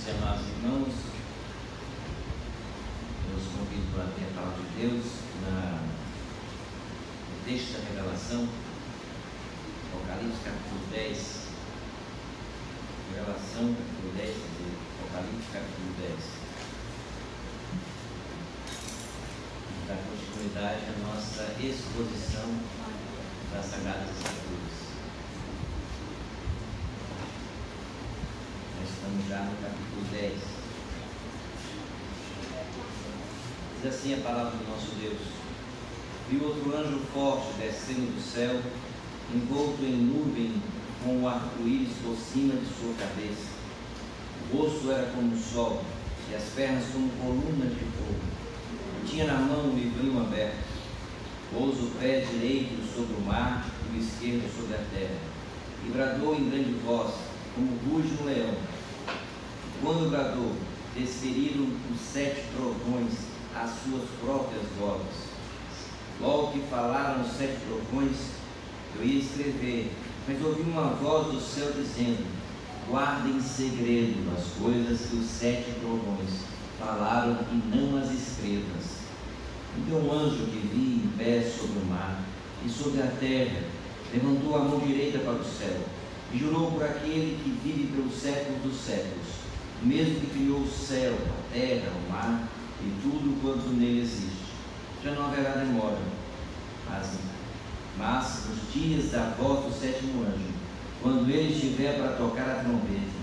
Queridos e amados irmãos, eu os convido para abrir a palavra de Deus no texto da Revelação, Apocalipse capítulo 10. Revelação capítulo 10, Apocalipse capítulo 10. Para continuidade a nossa exposição das Sagradas Escrituras. Nós estamos já no capítulo 10. Diz assim a palavra do nosso Deus: Vi outro anjo forte descendo do céu, envolto em nuvem, com o arco-íris por cima de sua cabeça. O rosto era como o sol, e as pernas como colunas de fogo. Tinha na mão um livrinho aberto. Pôs o pé direito sobre o mar e o esquerdo sobre a terra. E bradou em grande voz, como ruge um leão. Quando bradou, desferiram os 7 trovões as suas próprias vozes. Logo que falaram os 7 trovões, eu ia escrever, mas ouvi uma voz do céu dizendo: guarda em segredo as coisas que os 7 trovões falaram e não as escrevas. Então um anjo que vi em pé sobre o mar e sobre a terra levantou a mão direita para o céu e jurou por aquele que vive pelos séculos dos séculos, o mesmo que criou o céu, a terra, o mar e tudo quanto nele existe. Já não haverá demora, mas nos dias da voz do 7º anjo, quando ele estiver para tocar a trombeta,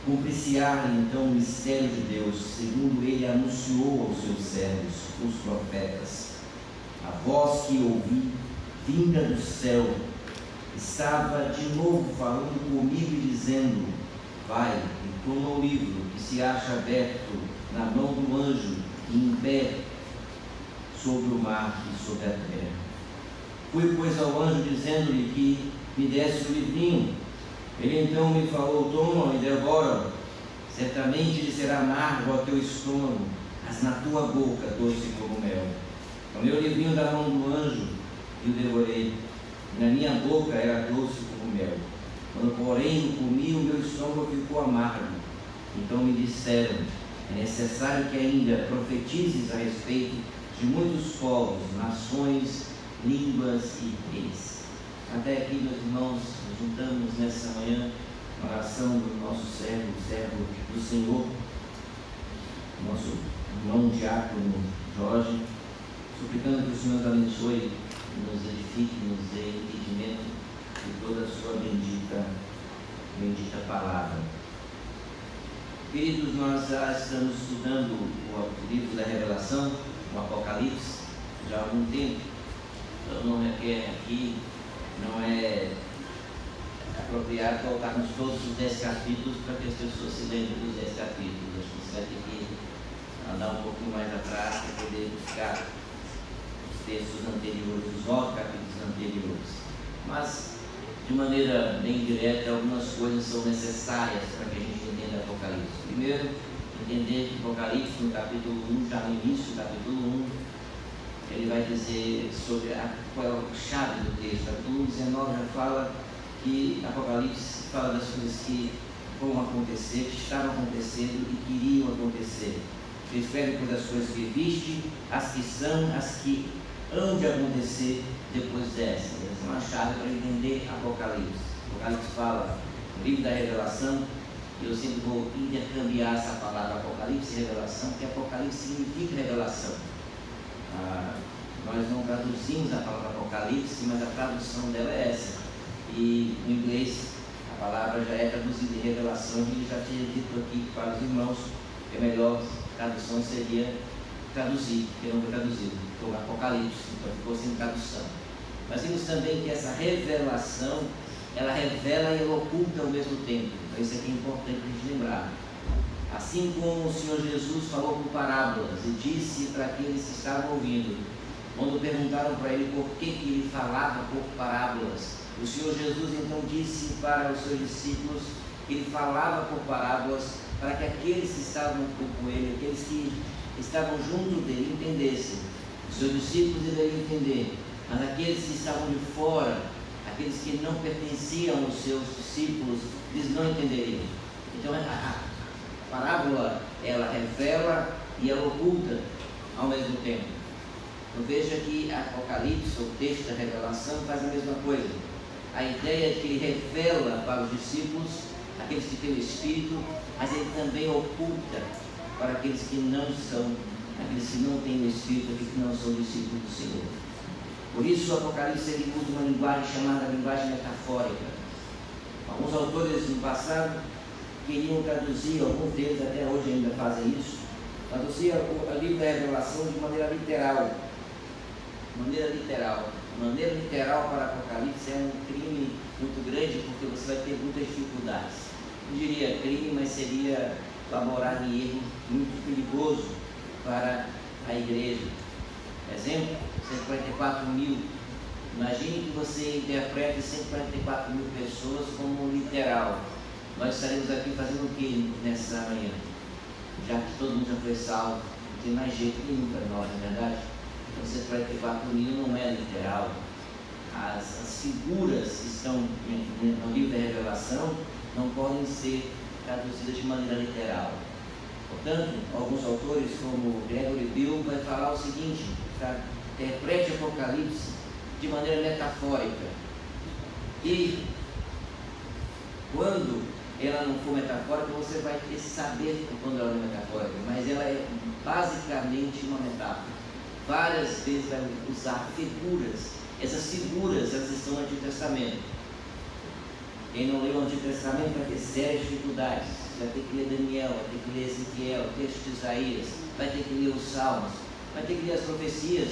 cumprir-se-á então o mistério de Deus, segundo ele anunciou aos seus servos, os profetas. A voz que ouvi, vinda do céu, estava de novo falando comigo e dizendo: vai e toma o livro que se acha aberto na mão do anjo e em pé sobre o mar e sobre a terra. Fui, pois, ao anjo dizendo-lhe que me desse o livrinho. Ele então me falou: toma e devora, certamente lhe será amargo ao teu estômago, mas na tua boca doce como mel. Tomei o livrinho da mão do anjo e o devorei, e na minha boca era doce como mel. Quando, porém, o comi, o meu estômago ficou amargo. Então me disseram: é necessário que ainda profetizes a respeito de muitos povos, nações, línguas e reis. Até aqui, meus irmãos, nos juntamos nessa manhã na oração do nosso servo do Senhor, nosso irmão diácono Jorge, suplicando que o Senhor nos abençoe, nos edifique, nos dê entendimento de toda a sua bendita palavra. Queridos, nós já estamos estudando o livro da Revelação, o Apocalipse, já há algum tempo. Então não requer aqui, não é apropriado colocarmos todos os 10 capítulos para que as pessoas se lembrem dos 10 capítulos. Acho que você vai ter que andar um pouquinho mais atrás para poder buscar os textos anteriores, os 9 capítulos anteriores. Mas, de maneira bem direta, algumas coisas são necessárias para que a gente entenda Apocalipse. Primeiro, entender que Apocalipse, no capítulo 1, já no início do capítulo 1, ele vai dizer sobre qual é a chave do texto. Capítulo 19 já fala que Apocalipse fala das coisas que vão acontecer, que estavam acontecendo e que iriam acontecer. Ele escreve por das coisas que viste, as que são, as que hão de acontecer depois dessas. Essa é uma chave para entender Apocalipse. Apocalipse fala no livro da Revelação, e eu sempre vou intercambiar essa palavra Apocalipse e Revelação, porque Apocalipse significa revelação. Nós não traduzimos a palavra Apocalipse, mas a tradução dela é essa. E no inglês a palavra já é traduzida em revelação. Eu já tinha dito aqui para os irmãos que a melhor tradução seria traduzir, porque não foi traduzido, foi Apocalipse, então ficou sem tradução. Mas vimos também que essa revelação, ela revela e ela oculta ao mesmo tempo. Então isso aqui é importante a gente lembrar. Assim como o Senhor Jesus falou por parábolas e disse para aqueles que estavam ouvindo, quando perguntaram para ele por que ele falava por parábolas, o Senhor Jesus então disse para os seus discípulos que ele falava por parábolas para que aqueles que estavam com ele, aqueles que estavam junto dele, entendessem. Os seus discípulos deveriam entender, mas aqueles que estavam de fora, aqueles que não pertenciam aos seus discípulos, eles não entenderiam. Então parábola, ela revela e ela oculta ao mesmo tempo. Então veja que Apocalipse, o texto da revelação, faz a mesma coisa. A ideia é que ele revela para os discípulos, aqueles que têm o Espírito, mas ele também oculta para aqueles que não são, aqueles que não têm o Espírito, aqueles que não são discípulos do Senhor. Por isso o Apocalipse ele usa uma linguagem chamada linguagem metafórica. Alguns autores no passado queriam traduzir, alguns deles até hoje ainda fazem isso, traduzir o livro da Revelação de maneira literal. A maneira literal para Apocalipse é um crime muito grande, porque você vai ter muitas dificuldades. Eu diria crime, mas seria elaborar em erro muito perigoso para a igreja. Exemplo, 144 mil. Imagine que você interprete 144 mil pessoas como literal. Nós estaremos aqui fazendo o que nessa manhã? Já que todo mundo já foi salvo, não tem mais jeito nenhum para nós, não é verdade? Então 144 mil não é literal. As figuras que estão no livro da Revelação não podem ser traduzidas de maneira literal. Portanto, alguns autores, como Gregory Bill, vai falar o seguinte: interprete o Apocalipse de maneira metafórica. E quando ela não for metafórica, você vai ter que saber quando ela não é metafórica, mas ela é basicamente uma metáfora. Várias vezes vai usar figuras. Essas figuras, elas estão no Antigo Testamento. Quem não leu o Antigo Testamento vai ter sérias dificuldades. Vai ter que ler Daniel, vai ter que ler Ezequiel, o texto de Isaías, vai ter que ler os Salmos, vai ter que ler as profecias,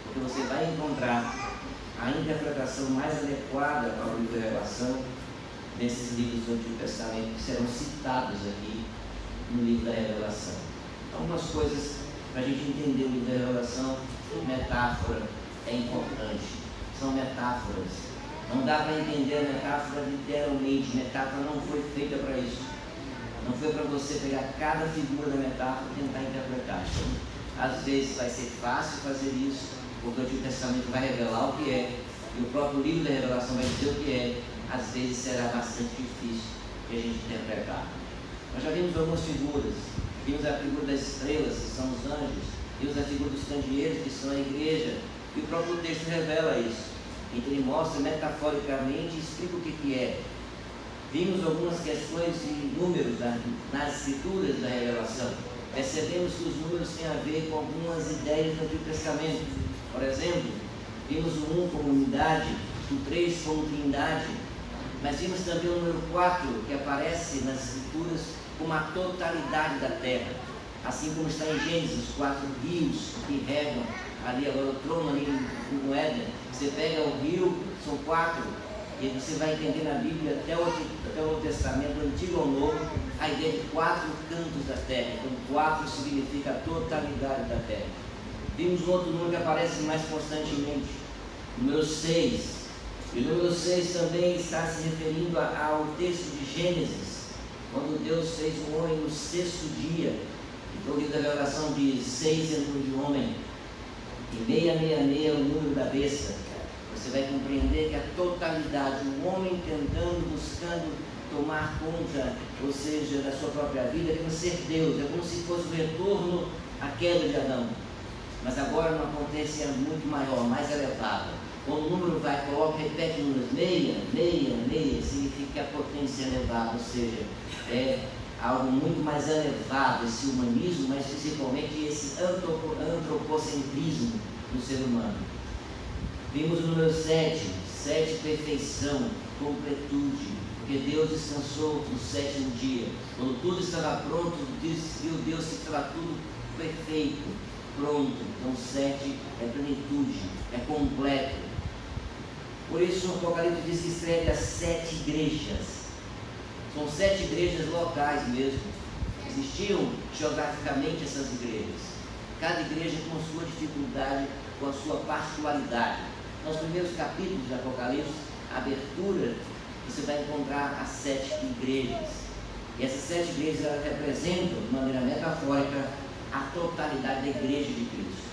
porque você vai encontrar a interpretação mais adequada para o livro da Revelação nesses livros do Antigo Testamento que serão citados aqui no livro da Revelação. Algumas coisas para a gente entender o livro da Revelação. Metáfora é importante, são metáforas. Não dá para entender a metáfora literalmente. Metáfora não foi feita para isso. Não foi para você pegar cada figura da metáfora e tentar interpretar. Às vezes vai ser fácil fazer isso, porque o Antigo Testamento vai revelar o que é, e o próprio livro da Revelação vai dizer o que é. Às vezes será bastante difícil de a gente interpretar. Nós já vimos algumas figuras. Vimos a figura das estrelas, que são os anjos. Vimos a figura dos candeeiros, que são a igreja. E o próprio texto revela isso. Então ele mostra metaforicamente e explica o que é. Vimos algumas questões de números nas escrituras da Revelação. Percebemos que os números têm a ver com algumas ideias do Antigo Testamento. Por exemplo, vimos o 1 como unidade, o 3 como trindade, mas vimos também o número 4, que aparece nas escrituras como a totalidade da terra. Assim como está em Gênesis, os 4 rios que regam ali agora o trono ali no Éden. Você pega o rio, são 4, e você vai entender na Bíblia até o Novo Testamento, Antigo ou Novo, a ideia de 4 cantos da terra. Então 4 significa a totalidade da terra. Vimos um outro número que aparece mais constantemente, número 6. E o número 6 também está se referindo ao texto de Gênesis, quando Deus fez o homem no 6º dia. Então o livro da Revelação diz 6 é o número de homem, e 666 é o número da besta. Você vai compreender que a totalidade, o homem tentando, buscando tomar conta, ou seja, da sua própria vida, é como ser Deus, é como se fosse o retorno à queda de Adão. Mas agora não acontece, é muito maior, mais elevado. Quando o número vai, repete o número 6, significa que a potência é elevada, ou seja, é algo muito mais elevado, esse humanismo, mas principalmente esse antropocentrismo do ser humano. Vimos o número 7, perfeição, completude, porque Deus descansou no 7º dia. Quando tudo estava pronto, viu Deus que estava tudo perfeito, pronto. Então 7 é plenitude, é completo. Por isso o Apocalipse diz que escreve as 7 igrejas. São 7 igrejas locais mesmo. Existiam geograficamente essas igrejas. Cada igreja com sua dificuldade, com a sua particularidade. Nos primeiros capítulos de Apocalipse, a abertura, você vai encontrar as 7 igrejas. E essas 7 igrejas elas representam, de maneira metafórica, a totalidade da igreja de Cristo.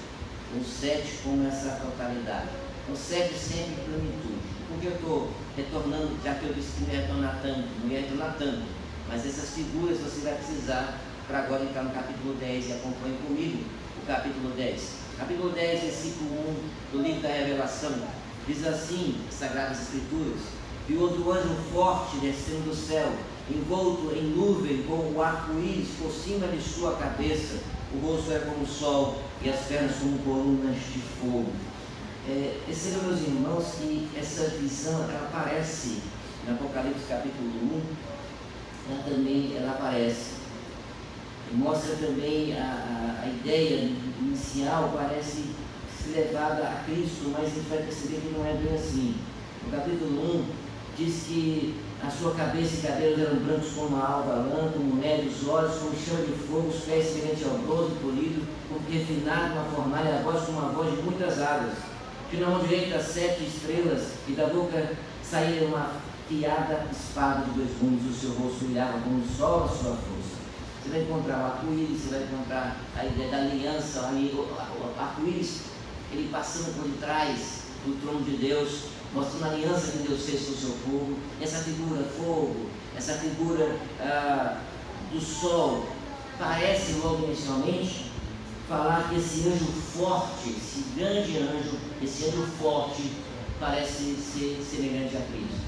Então 7 como essa totalidade. Então 7 sempre plenitude. Por que eu estou retornando, já que eu disse que não ia retornar tanto? Não ia retornar tanto. Mas essas figuras você vai precisar para agora entrar no capítulo 10 e acompanhe comigo o capítulo 10. Capítulo 10, versículo 1 do livro da Revelação, diz assim, Sagradas Escrituras: vi outro anjo forte descendo do céu, envolto em nuvem, com o arco-íris por cima de sua cabeça. O rosto era como o sol e as pernas como colunas de fogo. Percebam, meus irmãos, que essa visão ela aparece no Apocalipse capítulo 1. Ela aparece. Mostra também a ideia inicial, parece levada a Cristo, mas a gente vai perceber que não é bem assim. No capítulo 1 diz que a sua cabeça e cabelos eram brancos como a alva lã, como neve, os olhos como chama de fogo, os pés semelhantes ao bronze polido, como refinado na fornalha, a voz como uma voz de muitas águas. Tinha na mão direita 7 estrelas, e da boca saía uma afiada espada de 2 gumes, o seu rosto brilhava como o sol a sua força. Você vai encontrar o arco-íris, você vai encontrar a ideia da aliança, o arco-íris, ele passando por trás do trono de Deus, mostrando a aliança que Deus fez com o seu povo. Essa figura fogo, essa figura do sol, parece logo inicialmente falar que esse anjo forte, esse grande anjo, esse anjo forte, parece ser semelhante a Cristo.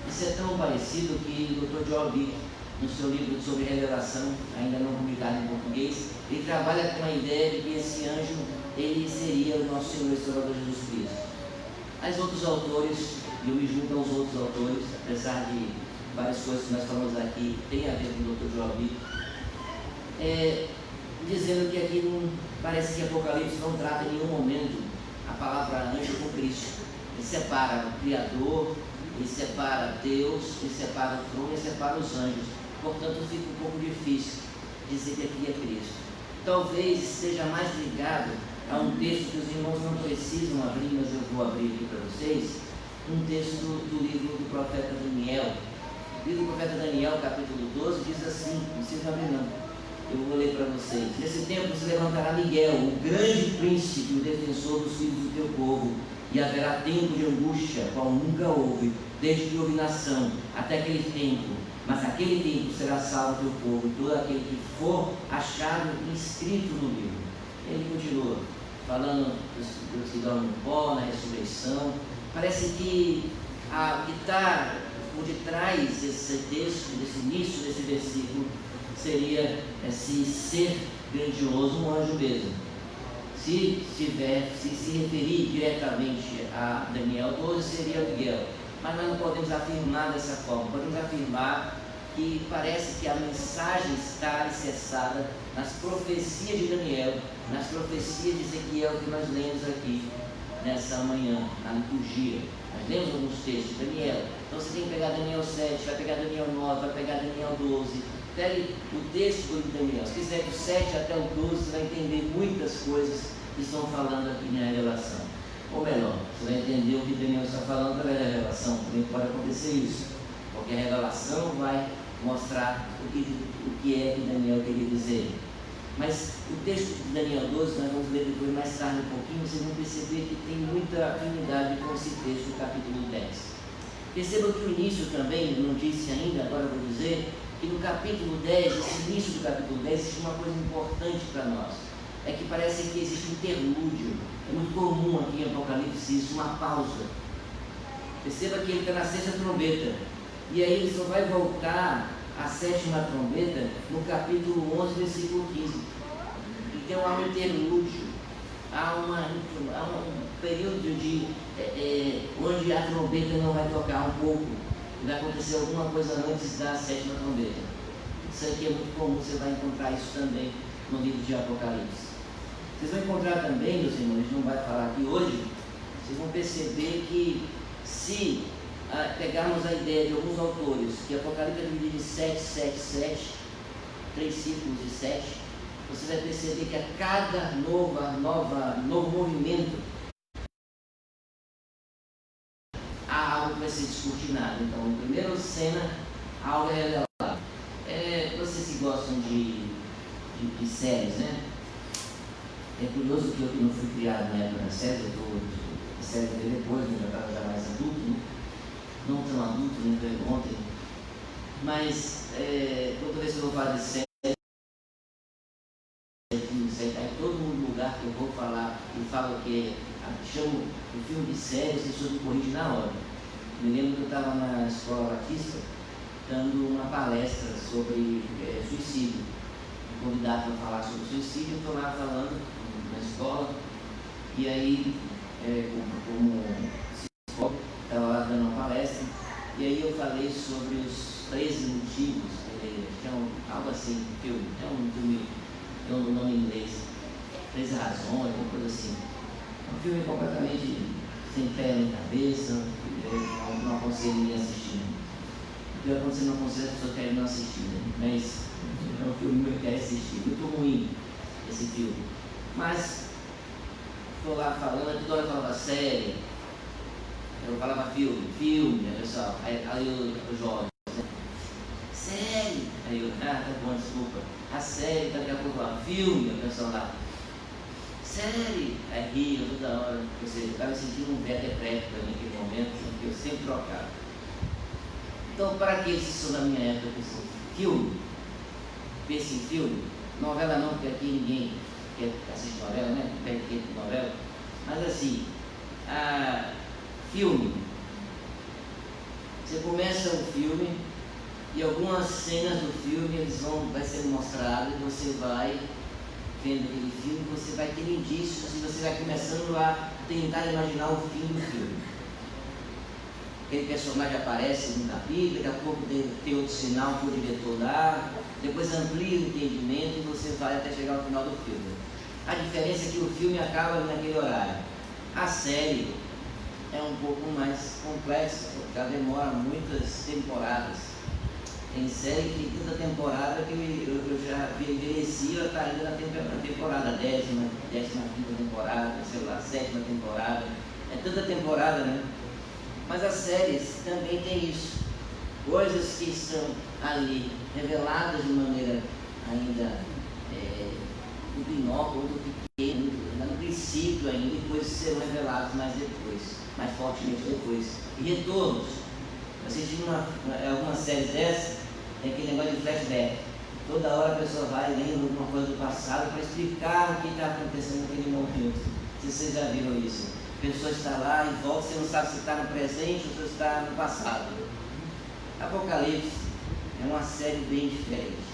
Isso é tão parecido que o Dr. Job, no seu livro sobre revelação, ainda não publicado em português, ele trabalha com a ideia de que esse anjo, ele seria o nosso Senhor e Salvador Jesus Cristo. Mas outros autores, e eu me junto aos outros autores, apesar de várias coisas que nós falamos aqui tem a ver com o Dr. Job, dizendo que aqui parece que Apocalipse não trata em nenhum momento a palavra anjo com Cristo. Ele separa o Criador, ele separa Deus, ele separa o trono, ele separa os anjos. Portanto, fica um pouco difícil dizer que aqui é Cristo. Talvez esteja mais ligado a um texto que os irmãos não precisam abrir, mas eu vou abrir aqui para vocês, um texto do livro do profeta Daniel. O livro do profeta Daniel, capítulo 12, diz assim, não precisa abrir não, eu vou ler para vocês. Nesse tempo se levantará Miguel, o grande príncipe, o defensor dos filhos do teu povo, e haverá tempo de angústia, qual nunca houve, desde que houve nação, até aquele tempo. Mas aquele tempo será salvo teu povo, todo aquele que for achado inscrito no livro. Ele continua falando dos que dormem no pó, na ressurreição. Parece que o que está por detrás desse texto, desse início desse versículo, seria esse ser grandioso, um anjo mesmo. Se se referir diretamente a Daniel 12, seria Miguel. Mas nós não podemos afirmar dessa forma. Podemos afirmar que parece que a mensagem está alicerçada nas profecias de Daniel, nas profecias de Ezequiel que nós lemos aqui nessa manhã, na liturgia. Nós lemos alguns textos de Daniel. Então você tem que pegar Daniel 7, vai pegar Daniel 9, vai pegar Daniel 12. Pegue o texto do Daniel. Se quiser do 7 até o 12, você vai entender muitas coisas que estão falando aqui na revelação. Ou melhor, você vai entender o que Daniel está falando através da revelação. Também pode acontecer isso, porque a revelação vai mostrar o que é que Daniel queria dizer. Mas o texto de Daniel 12, nós vamos ler depois mais tarde um pouquinho, vocês vão perceber que tem muita afinidade com esse texto do capítulo 10. Perceba que o início também, não disse ainda, agora eu vou dizer, que no capítulo 10, esse início do capítulo 10, existe uma coisa importante para nós. É que parece que existe um interlúdio. É muito comum aqui em Apocalipse isso, uma pausa. Perceba que ele está na 6ª trombeta. E aí ele só vai voltar à 7ª trombeta no capítulo 11, versículo 15. Então há um interlúdio. Há um período onde a trombeta não vai tocar um pouco. Vai acontecer alguma coisa antes da 7ª trombeta. Isso aqui é muito comum, você vai encontrar isso também no livro de Apocalipse. Vocês vão encontrar também, meus irmãos, a gente não vai falar aqui hoje, vocês vão perceber que se pegarmos a ideia de alguns autores, que Apocalipse é dividido em 7, 7, 7, 3 círculos de 7, você vai perceber que a cada novo movimento, há algo que vai ser descortinado. Então, na primeira cena, algo é revelado. Vocês que gostam de séries, né? É curioso que eu que não fui criado na época das séries, eu estou em série depois, eu já estava mais adulto, né? Não tão adulto, nem ontem. Mas falar de série, aí todo lugar que eu vou falar e falo que chamo o filme de série, as pessoas me corrigem na hora. Me lembro que eu estava na escola batista dando uma palestra sobre suicídio. Um convidado para falar sobre suicídio, eu estou lá falando na escola, e aí, como psicólogo, estava lá dando uma palestra, e aí eu falei sobre os 13 motivos, algo assim, filme, um filme, tem um nome em inglês, 13 razões, uma coisa assim. Um filme completamente sem pé nem cabeça, não aconselho ninguém assistir. Pior quando você não aconselha, as pessoas querem não assistir, né? Mas é um filme que eu quero assistir. Muito ruim esse filme. Mas estou lá falando, toda hora eu falava série, eu falava filme, né, pessoal? Aí o jovem, né? Série! Aí eu, tá bom, desculpa. A série, daqui a pouco lá, filme, o pessoal lá. Série! Aí ria toda hora. Ou seja, eu estava sentindo um velho decreto naquele momento, que eu sempre trocava. Então, para que isso são da minha época, pessoal? Filme. Pense em filme. Novela não, porque aqui ninguém quer assistir novela, né? Não quer ter novela. Mas assim, filme. Você começa o filme e algumas cenas do filme vai ser mostrado e você vai vendo aquele filme, você vai ter indícios, assim, você vai começando a tentar imaginar o fim do filme. Aquele personagem aparece no capítulo, daqui a pouco tem outro sinal que o diretor dá, depois amplia o entendimento e você vai até chegar ao final do filme. A diferença é que o filme acaba naquele horário. A série é um pouco mais complexa, porque ela demora muitas temporadas. Tem série que tem tanta temporada que eu já envelheci, ela está ainda na temporada 15ª temporada, sei lá, 7ª temporada. É tanta temporada, né? Mas as séries também tem isso. Coisas que estão ali reveladas de maneira ainda do binóculo, do pequeno, no princípio ainda, e depois serão reveladas mais fortemente depois. E retornos. Assistindo algumas séries dessas, tem aquele negócio de flashback. Toda hora a pessoa vai lendo alguma coisa do passado para explicar o que está acontecendo naquele momento. Se vocês já viram isso. A pessoa está lá e volta, você não sabe se está no presente ou se está no passado. Apocalipse é uma série bem diferente.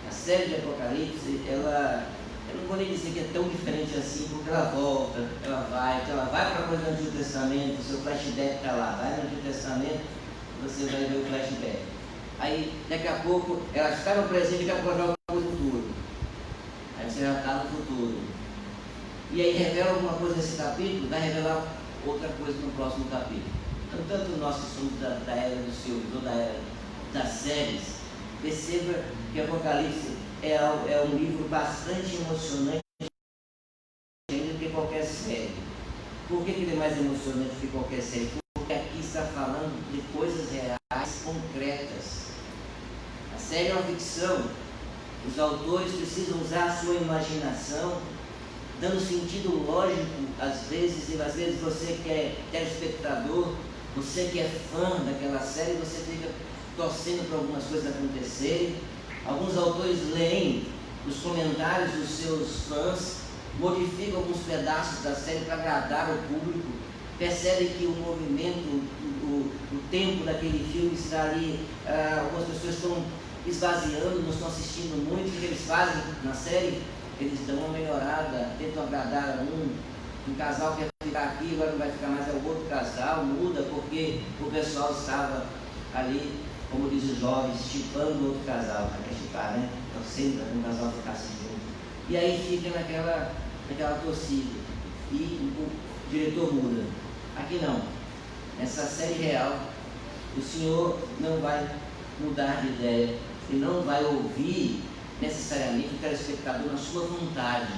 A série de Apocalipse, eu não vou nem dizer que é tão diferente assim, porque ela volta, ela vai para a coisa do Antigo Testamento, o seu flashback está lá, vai no Antigo Testamento, você vai ver o flashback. Aí, daqui a pouco, ela está no presente e daqui a pouco ela vai no futuro. Aí você já está no futuro. E aí revela alguma coisa nesse capítulo, vai revelar outra coisa no próximo capítulo. Então, tanto nós que somos da era dos filmes, ou da era das séries, perceba que Apocalipse é um livro bastante emocionante do que qualquer série. Por que ele é mais emocionante do que qualquer série? Porque aqui está falando de coisas reais, concretas. A série é uma ficção. Os autores precisam usar a sua imaginação, dando sentido lógico às vezes, e às vezes você que é telespectador, você que é fã daquela série, você fica torcendo para algumas coisas acontecerem. Alguns autores leem os comentários dos seus fãs, modificam alguns pedaços da série para agradar o público, percebem que o movimento, o tempo daquele filme está ali, algumas pessoas estão esvaziando, não estão assistindo muito. O que eles fazem na série? Eles dão uma melhorada, tentam agradar um casal quer ficar aqui, agora não vai ficar mais, é o outro casal, muda porque o pessoal estava ali, como diz os jovens, chipando outro casal, para chipar, né? Então sempre um casal ficasse junto. E aí fica naquela torcida. E o diretor muda. Aqui não. Nessa série real, o senhor não vai mudar de ideia. Ele não vai ouvir necessariamente o telespectador na sua vontade.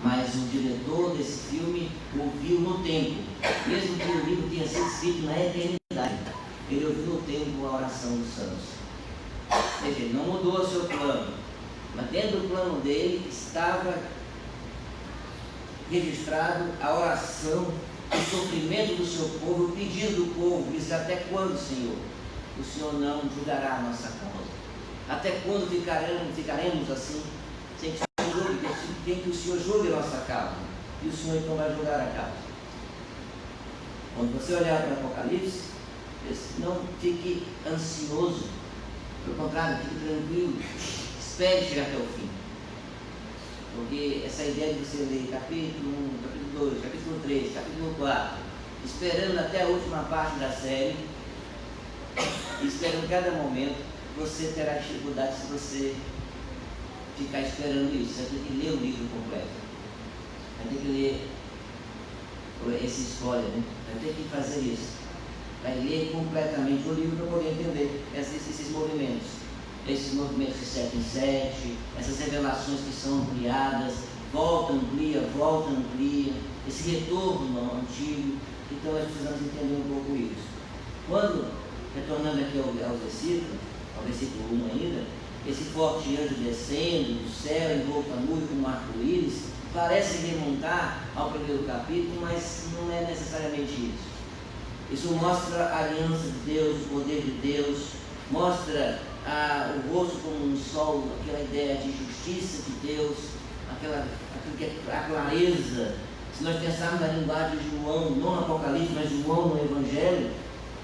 Mas o diretor desse filme ouviu no tempo. Mesmo que o livro tenha sido escrito na eternidade, ele ouviu no tempo a oração dos santos. Ou seja, ele não mudou o seu plano, mas dentro do plano dele estava registrado a oração, o sofrimento do seu povo, o pedido do povo. Diz: até quando, Senhor? O Senhor não julgará a nossa causa. Até quando ficaremos assim, sem que o Senhor julgue a nossa causa? E o Senhor então vai julgar a causa. Quando você olhar para o Apocalipse, não fique ansioso, pelo contrário, fique tranquilo, espere chegar até o fim. Porque essa ideia de você ler capítulo 1, capítulo 2, capítulo 3, capítulo 4, esperando até a última parte da série, esperando cada momento, você terá dificuldade se você ficar esperando isso. Você vai ter que ler o livro completo. Vai ter que ler esse spoiler, né? Vai ter que fazer isso. Vai ler completamente o livro para poder entender esses movimentos. Esses movimentos de 7 em 7, essas revelações que são ampliadas, volta, amplia, esse retorno ao antigo. Então nós precisamos entender um pouco isso. Quando, retornando aqui ao versículo 1 ainda, esse forte anjo descendo do céu, envolto a nuvem como um arco-íris, parece remontar ao primeiro capítulo, mas não é necessariamente isso. Isso mostra a aliança de Deus, o poder de Deus, mostra o rosto como um sol, aquela ideia de justiça de Deus, aquilo que é a clareza. Se nós pensarmos na linguagem de João, não no Apocalipse, mas João no Evangelho,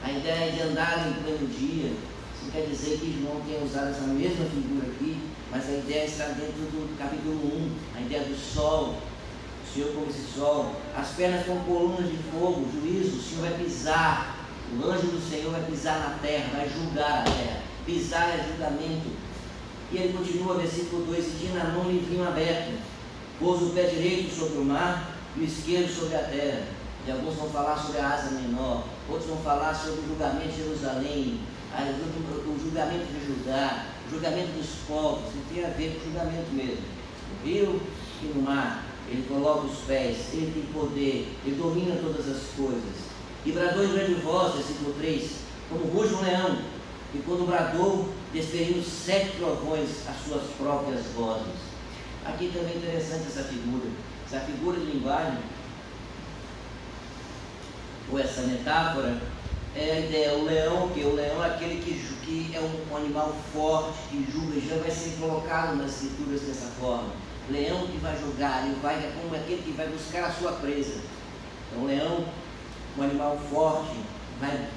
a ideia de andar em pleno dia. Isso quer dizer que João tenha usado essa mesma figura aqui, mas a ideia está dentro do capítulo 1, a ideia do sol, o Senhor como esse sol, as pernas com colunas de fogo, juízo, o Senhor vai pisar, o anjo do Senhor vai pisar na terra, vai julgar a terra, pisar é julgamento. E ele continua, versículo 2, e tinha na mão um livrinho aberto, pôs o pé direito sobre o mar e o esquerdo sobre a terra. E alguns vão falar sobre a Ásia Menor, outros vão falar sobre o julgamento de Jerusalém, o julgamento de Judá, o julgamento dos povos, que tem a ver com o julgamento mesmo. No rio e no mar, ele coloca os pés, ele tem poder, ele domina todas as coisas. E bradou em grande voz, versículo 3, como ruge um leão, e quando bradou, despediu 7 trovões as suas próprias vozes. Aqui também é interessante essa figura de linguagem, ou essa metáfora, é a ideia, o leão é aquele que é um animal forte, que julga, e já vai ser colocado nas escrituras dessa forma. Leão que vai julgar, ele é como aquele que vai buscar a sua presa. Então, o leão, um animal forte, vai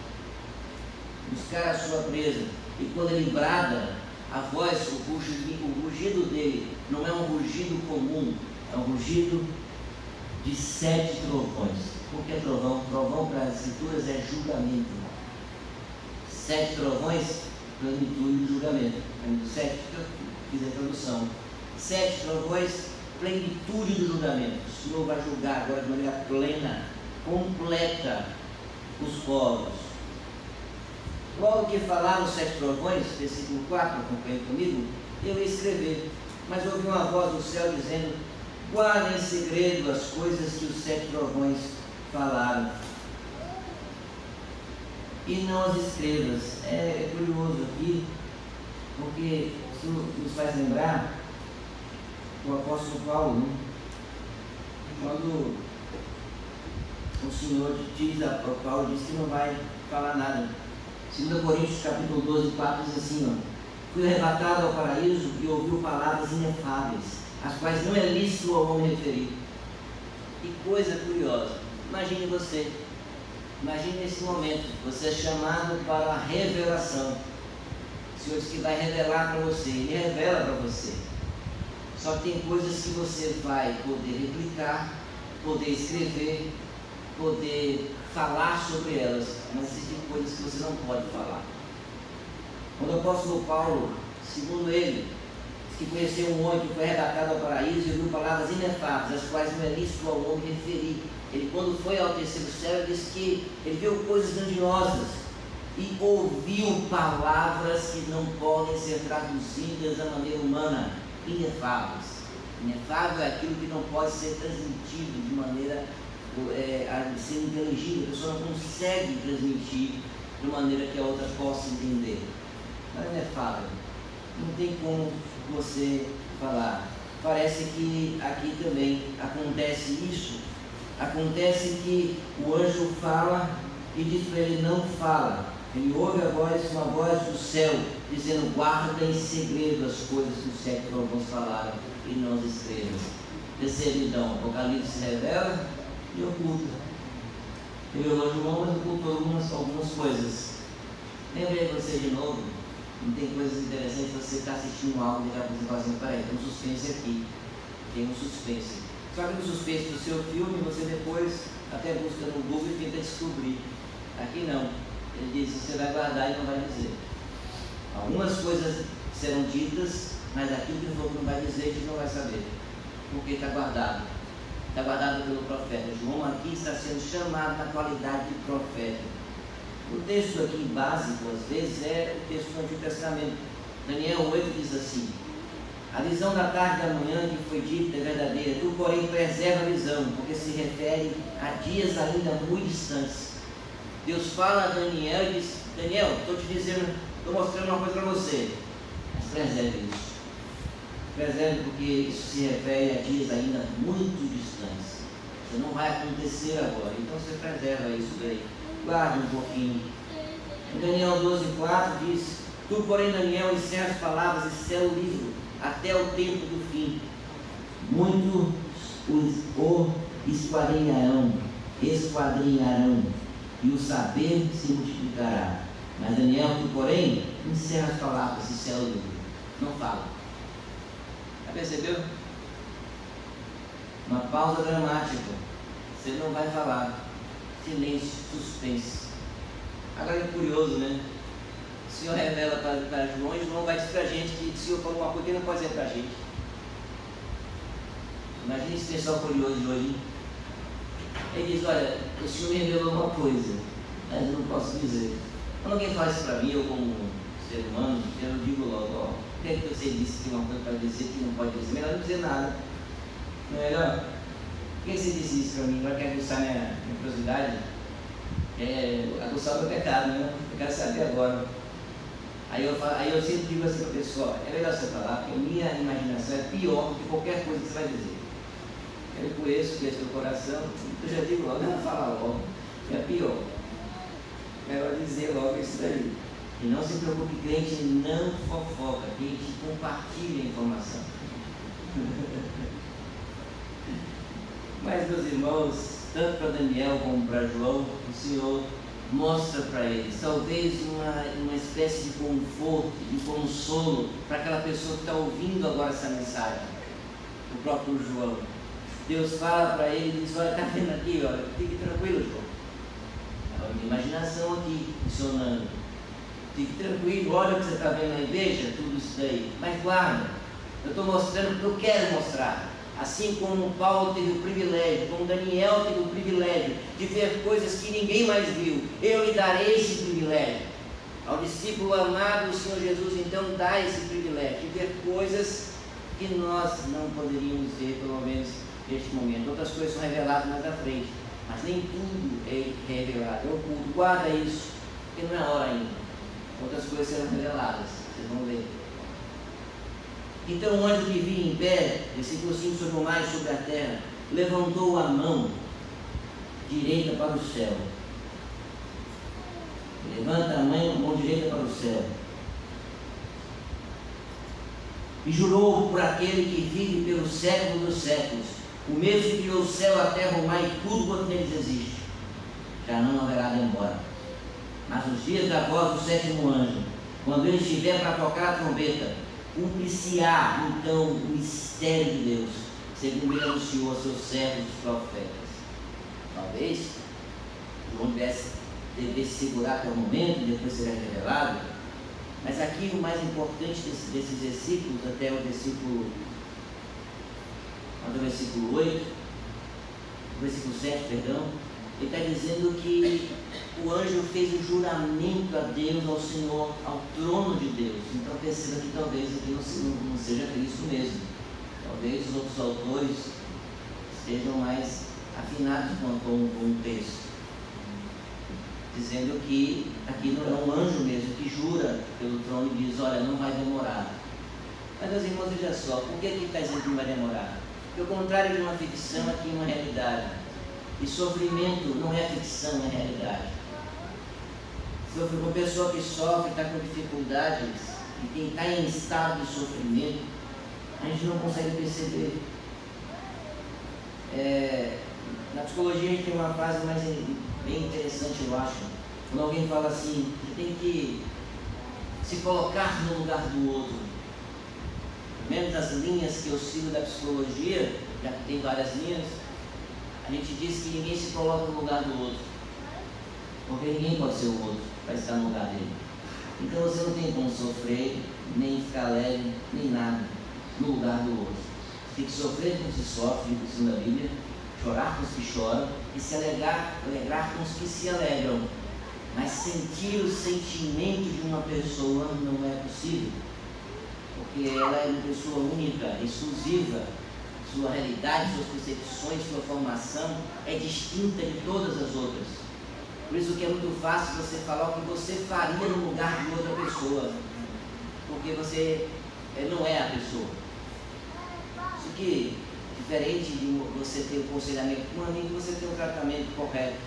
buscar a sua presa. E quando ele brada, a voz, o rugido dele não é um rugido comum, é um rugido de 7 trovões. Por que trovão? Trovão para as escrituras é julgamento. 7 trovões, plenitude do julgamento. 7, fiz a introdução. 7 trovões, plenitude do julgamento. O Senhor vai julgar agora de maneira plena, completa, os povos. Logo que falaram os 7 trovões, versículo 4, acompanhe comigo, eu ia escrever, mas ouvi uma voz do céu dizendo: guarda em segredo as coisas que os 7 trovões falaram, e não as escrevas. É curioso aqui, porque isso nos faz lembrar o apóstolo Paulo, né? Quando o Senhor Paulo diz que não vai falar nada. 2 Coríntios capítulo 12, 4 diz assim, fui arrebatado ao paraíso e ouviu palavras inefáveis, as quais não é lícito ao homem referir. Que coisa curiosa. Imagine você, imagine esse momento, você é chamado para a revelação. O Senhor diz que vai revelar para você, Ele revela para você. Só que tem coisas que você vai poder replicar, poder escrever, poder falar sobre elas, mas existem coisas que você não pode falar. Quando o apóstolo Paulo, segundo ele, diz que conheceu um homem que foi arrebatado ao paraíso e ouviu palavras inefáveis, as quais não é lícito ao homem referir. Ele, quando foi ao terceiro céu, disse que ele viu coisas grandiosas e ouviu palavras que não podem ser traduzidas da maneira humana, inefáveis. Inefável é aquilo que não pode ser transmitido de maneira a ser inteligível, a pessoa não consegue transmitir de maneira que a outra possa entender. Mas não é fácil, não tem como você falar. Parece que aqui também acontece isso. Acontece que o anjo fala e diz para ele: não fala. Ele ouve uma voz do céu, dizendo: guarda em segredo as coisas que os sete alguns falaram, e não as escrevas. Terceiro, então, Apocalipse se revela e oculta. Revelou João, mas ocultou algumas coisas. Lembrei você de novo, não tem coisas interessantes, você está assistindo algo e já você fala assim: peraí, tem um suspense aqui, tem um suspense. Só que no suspense do seu filme, você depois até busca no Google e tenta descobrir. Aqui não. Ele diz: você vai guardar e não vai dizer. Algumas coisas serão ditas, mas aquilo que ele falou que não vai dizer, a gente não vai saber. Porque está guardado. Está guardado pelo profeta. João aqui está sendo chamado na qualidade de profeta. O texto aqui básico, às vezes, é o texto do Antigo Testamento. Daniel 8 diz assim: a visão da tarde e da manhã que foi dita é verdadeira, tu, porém, preserva a visão, porque se refere a dias ainda muito distantes. Deus fala a Daniel e diz: Daniel, estou te dizendo, estou mostrando uma coisa para você, mas preserve isso. Preserve, porque isso se refere a dias ainda muito distantes. Isso não vai acontecer agora, então você preserva isso daí. Guarde um pouquinho. Em Daniel 12:4 diz: tu, porém, Daniel, encerra as palavras e sela o livro até o tempo do fim. Muitos o esquadrinharão, e o saber se multiplicará. Mas Daniel, tu, porém, encerra as palavras e sela o livro. Não fala. Já percebeu? Uma pausa dramática. Você não vai falar. Silêncio, suspense. Agora é curioso, né? O Senhor revela para João, e João vai dizer para a gente que o Senhor falou uma coisa que ele não pode dizer para a gente. Imagina esse pessoal curioso de hoje. Ele diz: olha, o Senhor me revelou uma coisa, mas eu não posso dizer. Quando alguém faz isso para mim, eu como ser humano, eu digo logo: ó, por que é que você disse que tem uma coisa para dizer que não pode dizer? Melhor não dizer nada. Não é melhor? Por que você disse isso para mim? Agora quer aguçar minha curiosidade? Aguçar o meu pecado, né? Eu quero saber agora. Aí eu sempre digo assim para a pessoa: é melhor você falar, porque a minha imaginação é pior do que qualquer coisa que você vai dizer. Eu conheço o coração, eu já digo logo: não fala logo, é pior. Melhor dizer logo isso daí. E não se preocupe, crente não fofoca, crente compartilha a informação. Mas, meus irmãos, tanto para Daniel como para João, o Senhor mostra para eles, talvez uma espécie de conforto, de consolo para aquela pessoa que está ouvindo agora essa mensagem, o próprio João. Deus fala para ele e diz: olha, está vendo aqui, olha, fique tranquilo, João. A minha imaginação aqui funcionando. Fique tranquilo, olha o que você está vendo aí, veja tudo isso daí, mas guarda, eu estou mostrando porque eu quero mostrar. Assim como Paulo teve o privilégio, como Daniel teve o privilégio de ver coisas que ninguém mais viu, eu lhe darei esse privilégio. Ao discípulo amado do Senhor Jesus, então, dá esse privilégio de ver coisas que nós não poderíamos ver, pelo menos neste momento. Outras coisas são reveladas mais à frente, mas nem tudo é revelado, é oculto. Guarda isso, porque não é a hora ainda. Outras coisas serão reveladas, vocês vão ver. Então o anjo que vinha em pé, versículo 5, sobre o mar e sobre a terra, levantou a mão direita para o céu. Levanta a mão direita para o céu. E jurou por aquele que vive pelos séculos dos séculos, o mesmo que criou o céu, a terra, o mar e tudo quanto neles existe. Já não haverá demora. Mas nos dias da voz do sétimo anjo, quando ele estiver para tocar a trombeta, cumprir-se-á então o mistério de Deus, segundo ele anunciou a seus servos os profetas. Talvez João devesse segurar até o momento e depois será revelado, mas aqui o mais importante desses versículos, até o versículo 8, versículo 7, perdão, ele está dizendo que o anjo fez um juramento a Deus, ao Senhor, ao trono de Deus. Então perceba que talvez aqui não seja Cristo mesmo. Talvez os outros autores estejam mais afinados com o texto, dizendo que aqui não é um anjo mesmo que jura pelo trono e diz: olha, não vai demorar. Mas, meus irmãos, veja só, por que está dizendo que não vai demorar? Porque o contrário de uma ficção, aqui é uma realidade. E sofrimento não é ficção, é realidade. Uma pessoa que sofre, está com dificuldades, e quem está em estado de sofrimento, a gente não consegue perceber. Na psicologia a gente tem uma frase mais bem interessante, eu acho. Quando alguém fala assim, você tem que se colocar no lugar do outro. Mesmo das linhas que eu sigo da psicologia, já que tem várias linhas, a gente diz que ninguém se coloca no lugar do outro. Porque ninguém pode ser o outro para estar no lugar dele. Então você não tem como sofrer, nem ficar alegre, nem nada no lugar do outro. Você tem que sofrer com os que sofrem, segundo a Bíblia, chorar com os que choram e se alegrar com os que se alegram. Mas sentir o sentimento de uma pessoa não é possível, porque ela é uma pessoa única, exclusiva. Sua realidade, suas percepções, sua formação é distinta de todas as outras. Por isso que é muito fácil você falar o que você faria no lugar de outra pessoa, porque você não é a pessoa. Isso que, diferente de você ter um aconselhamento com um amigo, você tem um tratamento correto,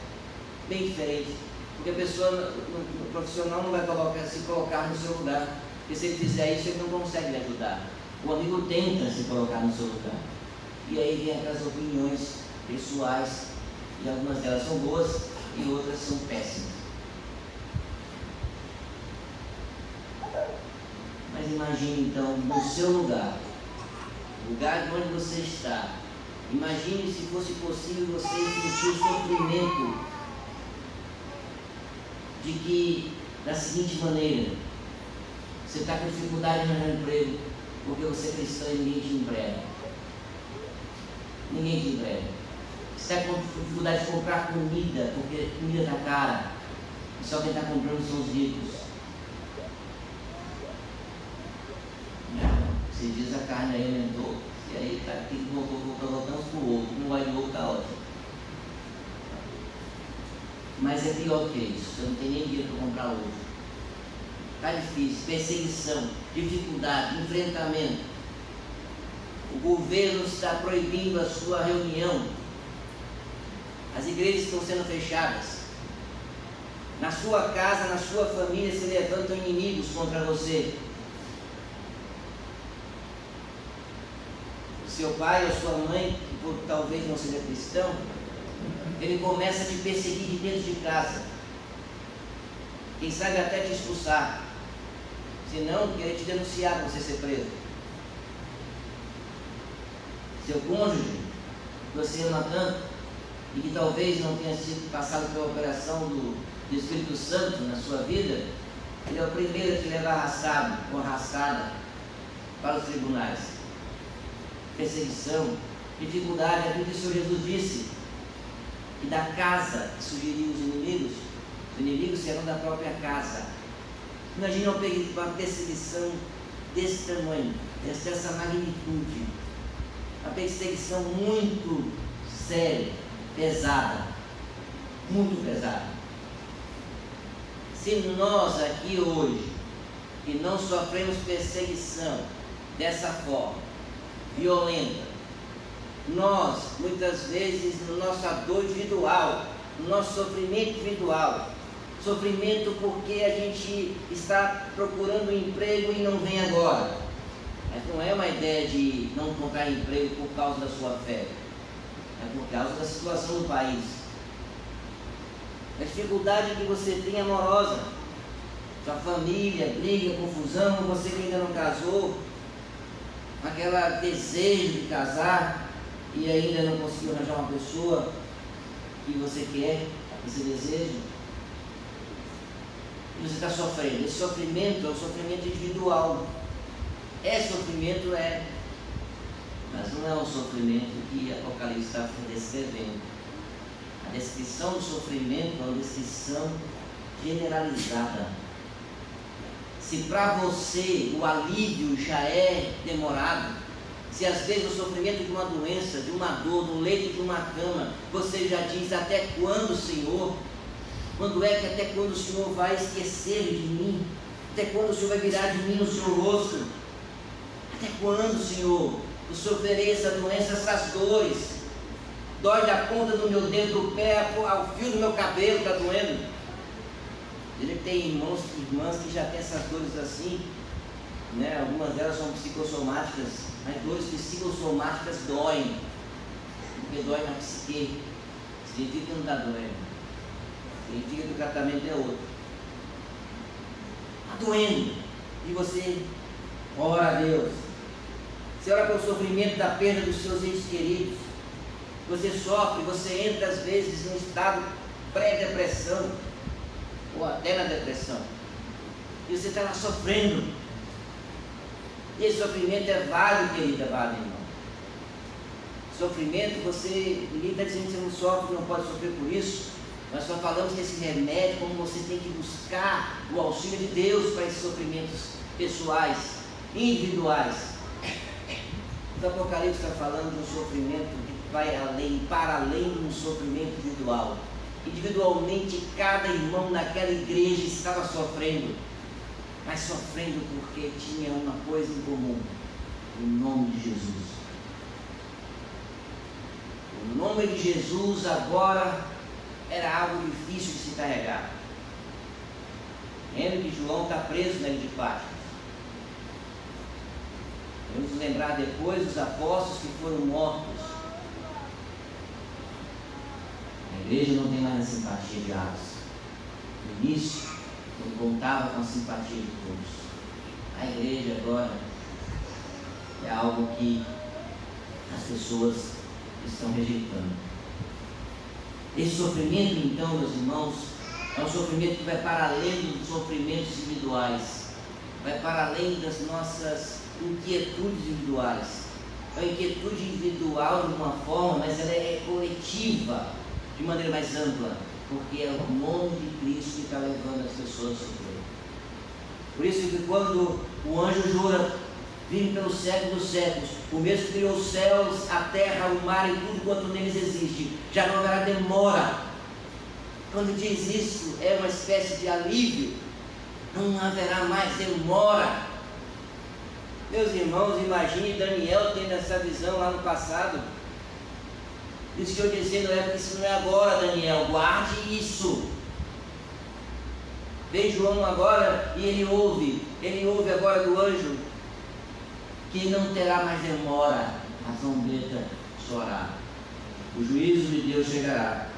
bem diferente, porque a pessoa no profissional não vai se colocar no seu lugar, porque se ele fizer isso, ele não consegue lhe ajudar. O amigo tenta se colocar no seu lugar, e aí vem aquelas opiniões pessoais, e algumas delas são boas e outras são péssimas. Mas imagine então no seu lugar, o lugar de onde você está. Imagine se fosse possível você sentir o sofrimento de que, da seguinte maneira, você está com dificuldade de arranjar emprego porque você é cristão e ninguém te emprega. Ninguém te emprega. Você está com dificuldade de comprar comida porque comida está cara e só quem está comprando são os ricos. Esses dias a carne aí aumentou e aí voltamos para o ovo. Um vai de ovo está ótimo. Mas é pior que isso, você não tem nem dinheiro para comprar ovo. Está difícil, perseguição, dificuldade, enfrentamento. O governo está proibindo a sua reunião. As igrejas estão sendo fechadas. Na sua casa, na sua família se levantam inimigos contra você. O seu pai ou sua mãe, que talvez não seja cristão, ele começa a te perseguir de dentro de casa. Quem sabe até te expulsar. Se não, querer te denunciar para você ser preso. Seu cônjuge, que você ama tanto, e que talvez não tenha sido passado pela operação do Espírito Santo na sua vida, ele é o primeiro a te levar arrastado ou arrastada para os tribunais. Perseguição, dificuldade, aquilo que o Senhor Jesus disse, que da casa que surgiriam os inimigos serão da própria casa. Imagina uma perseguição desse tamanho, dessa magnitude, uma perseguição muito séria, pesada, muito pesada. Se nós aqui hoje, que não sofremos perseguição dessa forma, violenta, nós, muitas vezes, no nossa dor individual, no nosso sofrimento individual, sofrimento porque a gente está procurando um emprego e não vem agora. Mas não é uma ideia de não encontrar emprego por causa da sua fé, é por causa da situação do país. A dificuldade que você tem amorosa, sua família, briga, confusão, você que ainda não casou, aquele desejo de casar e ainda não conseguiu arranjar uma pessoa que você quer, esse desejo, e você está sofrendo. Esse sofrimento é um sofrimento individual. Sofrimento mas não é um sofrimento que Apocalipse está descrevendo. A descrição do sofrimento é uma descrição generalizada. Se para você o alívio já é demorado, se às vezes o sofrimento de uma doença, de uma dor, no leito de uma cama, você já diz: até quando, Senhor? Quando é que até quando o Senhor vai esquecer de mim? Até quando o Senhor vai virar de mim o seu rosto? Até quando, Senhor, eu sofrerei essa doença, essas dores? Dói da ponta do meu dedo do pé ao fio do meu cabelo, está doendo. Ele tem irmãos e irmãs que já têm essas dores assim, né? Algumas delas são psicossomáticas, mas dores psicossomáticas doem, porque dói na psique. Significa que não está doendo, significa que o tratamento é outro. Está doendo, e você ora a Deus, você ora pelo sofrimento da perda dos seus entes queridos, você sofre, você entra às vezes num estado pré-depressão, ou até na depressão, e você está lá sofrendo, e esse sofrimento é válido, querida, válido, irmão. Sofrimento, ninguém está dizendo que você não sofre, não pode sofrer por isso. Nós só falamos que esse remédio, como você tem que buscar o auxílio de Deus para esses sofrimentos pessoais, individuais. O Apocalipse está falando de um sofrimento que vai além, para além de um sofrimento individual. Individualmente, cada irmão naquela igreja estava sofrendo, mas sofrendo porque tinha uma coisa em comum: o nome de Jesus. O nome de Jesus agora era algo difícil de se carregar. Lembra que João está preso na ilha de Patmos. Vamos lembrar depois dos apóstolos que foram mortos. A igreja não tem mais a simpatia de Atos. No início, ele contava com a simpatia de todos. A igreja agora é algo que as pessoas estão rejeitando. Esse sofrimento, então, meus irmãos, é um sofrimento que vai para além dos sofrimentos individuais, vai para além das nossas inquietudes individuais. É uma inquietude individual de uma forma, mas ela é coletiva, de maneira mais ampla, porque é o nome de Cristo que está levando as pessoas a sofrer. Por isso que quando o anjo jura, vive pelos séculos dos séculos, o mesmo que criou os céus, a terra, o mar e tudo quanto neles existe, já não haverá demora. Quando diz isso, é uma espécie de alívio, não haverá mais demora. Meus irmãos, imagine Daniel tendo essa visão lá no passado. Isso que eu dizendo é porque isso não é agora, Daniel, guarde isso. Vem João agora e ele ouve agora do anjo que não terá mais demora a trombeta soará. O juízo de Deus chegará.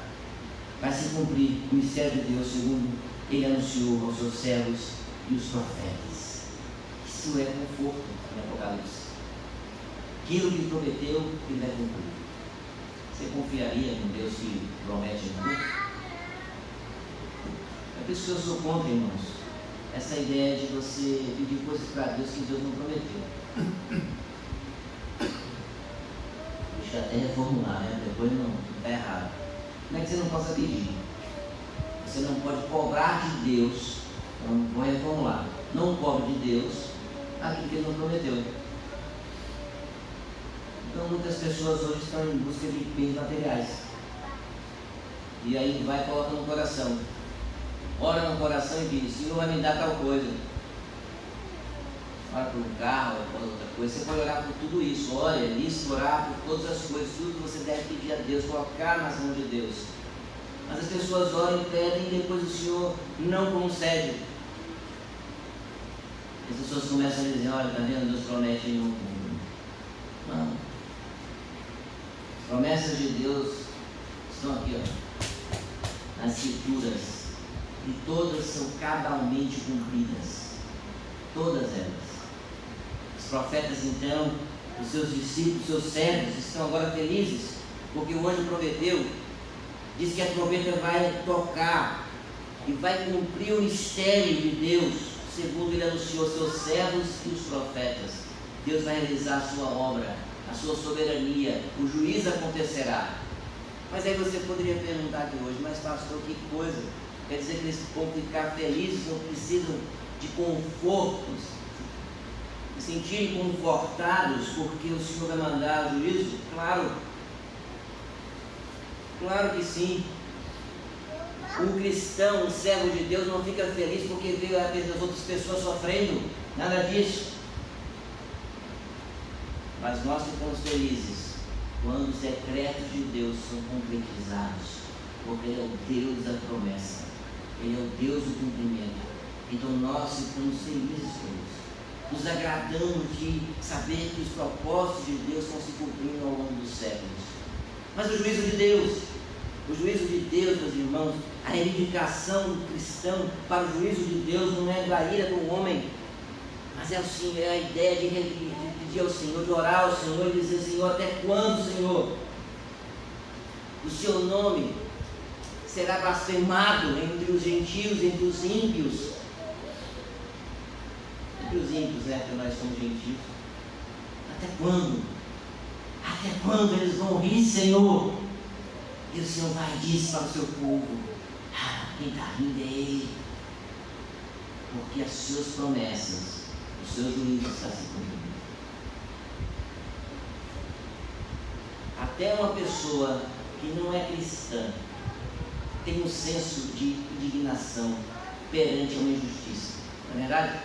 Vai se cumprir o mistério de Deus segundo ele anunciou aos seus servos e os profetas. Isso é conforto no Apocalipse. Aquilo que prometeu, ele vai cumprir. Você confiaria em Deus que promete tudo? É por isso que eu sou contra, irmãos, essa ideia de você pedir coisas para Deus que Deus não prometeu. Deixa eu até reformular, né? Depois não está errado. Não é que você não possa pedir. Você não pode cobrar de Deus. Então, vou reformular. Não cobre de Deus aquilo que Ele não prometeu. Então, muitas pessoas hoje estão em busca de bens materiais. E aí vai e coloca no coração. Ora no coração e diz: Senhor, vai me dar tal coisa. Ora por um carro, ora por outra coisa. Você pode orar por tudo isso. Ora, é lícito orar por todas as coisas. Tudo que você deve pedir a Deus, colocar nas mãos de Deus. Mas as pessoas oram e pedem e depois o Senhor não concede. As pessoas começam a dizer: olha, está vendo? Deus promete e não cumpre. Não. As promessas de Deus estão aqui, ó, nas Escrituras. E todas são cabalmente cumpridas. Todas elas. Os profetas, então, os seus discípulos, seus servos, estão agora felizes, porque o anjo prometeu, diz que a trombeta vai tocar e vai cumprir o mistério de Deus, segundo ele anunciou aos seus servos e os profetas. Deus vai realizar a sua obra, a sua soberania, o juízo acontecerá. Mas aí você poderia perguntar aqui hoje: mas pastor, que coisa? Quer dizer que eles vão ficar felizes, não precisam de confortos, se sentirem confortados porque o Senhor vai mandar o juízo? Claro, claro que sim. Um cristão, um servo de Deus não fica feliz porque vê as outras pessoas sofrendo, nada disso. Mas nós ficamos felizes quando os decretos de Deus são concretizados, porque Ele é o Deus da promessa, Ele é o Deus do cumprimento. Então nós ficamos felizes por isso. Nos agradamos de saber que os propósitos de Deus estão se cumprindo ao longo dos séculos. Mas o juízo de Deus, meus irmãos, a reivindicação do cristão para o juízo de Deus não é da ira do homem, mas é a ideia de pedir ao Senhor, de orar ao Senhor e dizer: Senhor, até quando, Senhor, o seu nome será blasfemado entre os gentios, entre os ímpios? Entre os ímpios, que nós somos gentios. Até quando? Até quando eles vão rir, Senhor? E o Senhor vai dizer para o seu povo: quem está rindo é Ele, porque as suas promessas, os seus juízos estão se cumprindo. Até uma pessoa que não é cristã tem um senso de indignação perante uma injustiça, não é verdade?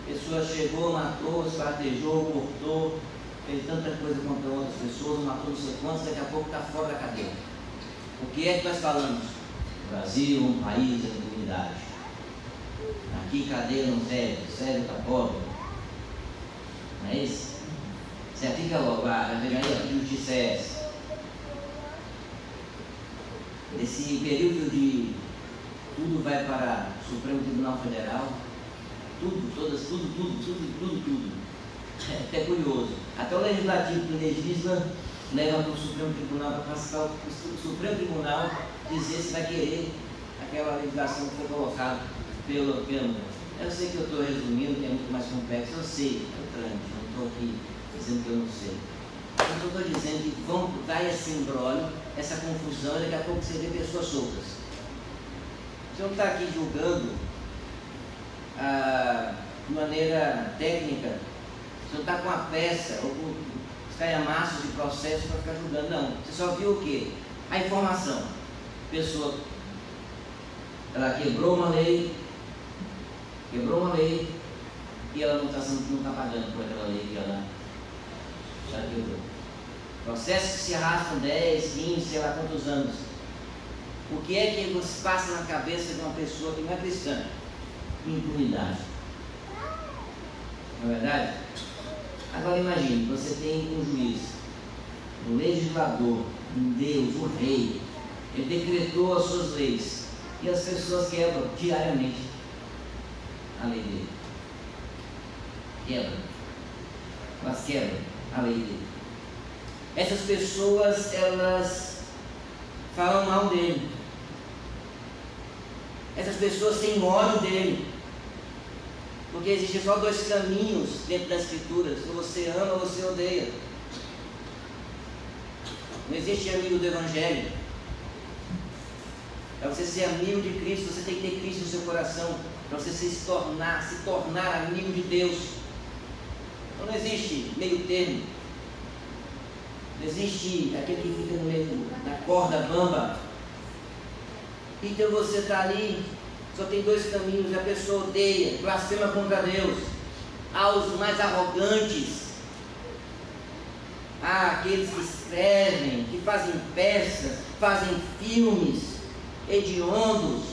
A pessoa chegou, matou, esquartejou, cortou, fez tanta coisa contra outras pessoas, matou não sei quantos, daqui a pouco está fora da cadeia. O que é que nós falamos? O Brasil é um país da impunidade. Aqui cadeia não serve está pobre. Não é isso? Você fica logo, que justiça é essa? Nesse período de tudo vai para o Supremo Tribunal Federal, tudo. É até curioso. Até o Legislativo que legisla leva para o Supremo Tribunal para passar o Supremo Tribunal dizer se vai querer aquela legislação que foi colocada pelo. Eu sei que eu estou resumindo, que é muito mais complexo, eu sei, é grande, não estou aqui dizendo que eu não sei. Mas eu estou dizendo que vão dar esse imbróglio, essa confusão, e daqui a pouco você vê pessoas soltas. O senhor está aqui julgando de maneira técnica, o senhor está com a peça ou com os calhamaços de processo para ficar julgando. Não, você só viu o quê? A informação. A pessoa, ela quebrou uma lei e ela não está pagando por aquela lei que ela já quebrou. Processos que se arrastam 10, 15, sei lá quantos anos. O que é que você passa na cabeça de uma pessoa que não é cristã? Impunidade. Não é verdade? Agora imagine, você tem um juiz, um legislador, um Deus, um rei. Ele decretou as suas leis e as pessoas quebram diariamente a lei dele. Elas quebram a lei dele. Essas pessoas, elas falam mal dele. Essas pessoas têm ódio dele. Porque existem só dois caminhos dentro das Escrituras: ou você ama ou você odeia. Não existe amigo do Evangelho. Para você ser amigo de Cristo, você tem que ter Cristo no seu coração, para você se tornar amigo de Deus. Então não existe meio termo. Não existe aquele que fica no meio da corda bamba. Então você está ali, só tem dois caminhos: a pessoa odeia, blasfema contra Deus. Há os mais arrogantes, há aqueles que escrevem, que fazem peças, fazem filmes hediondos,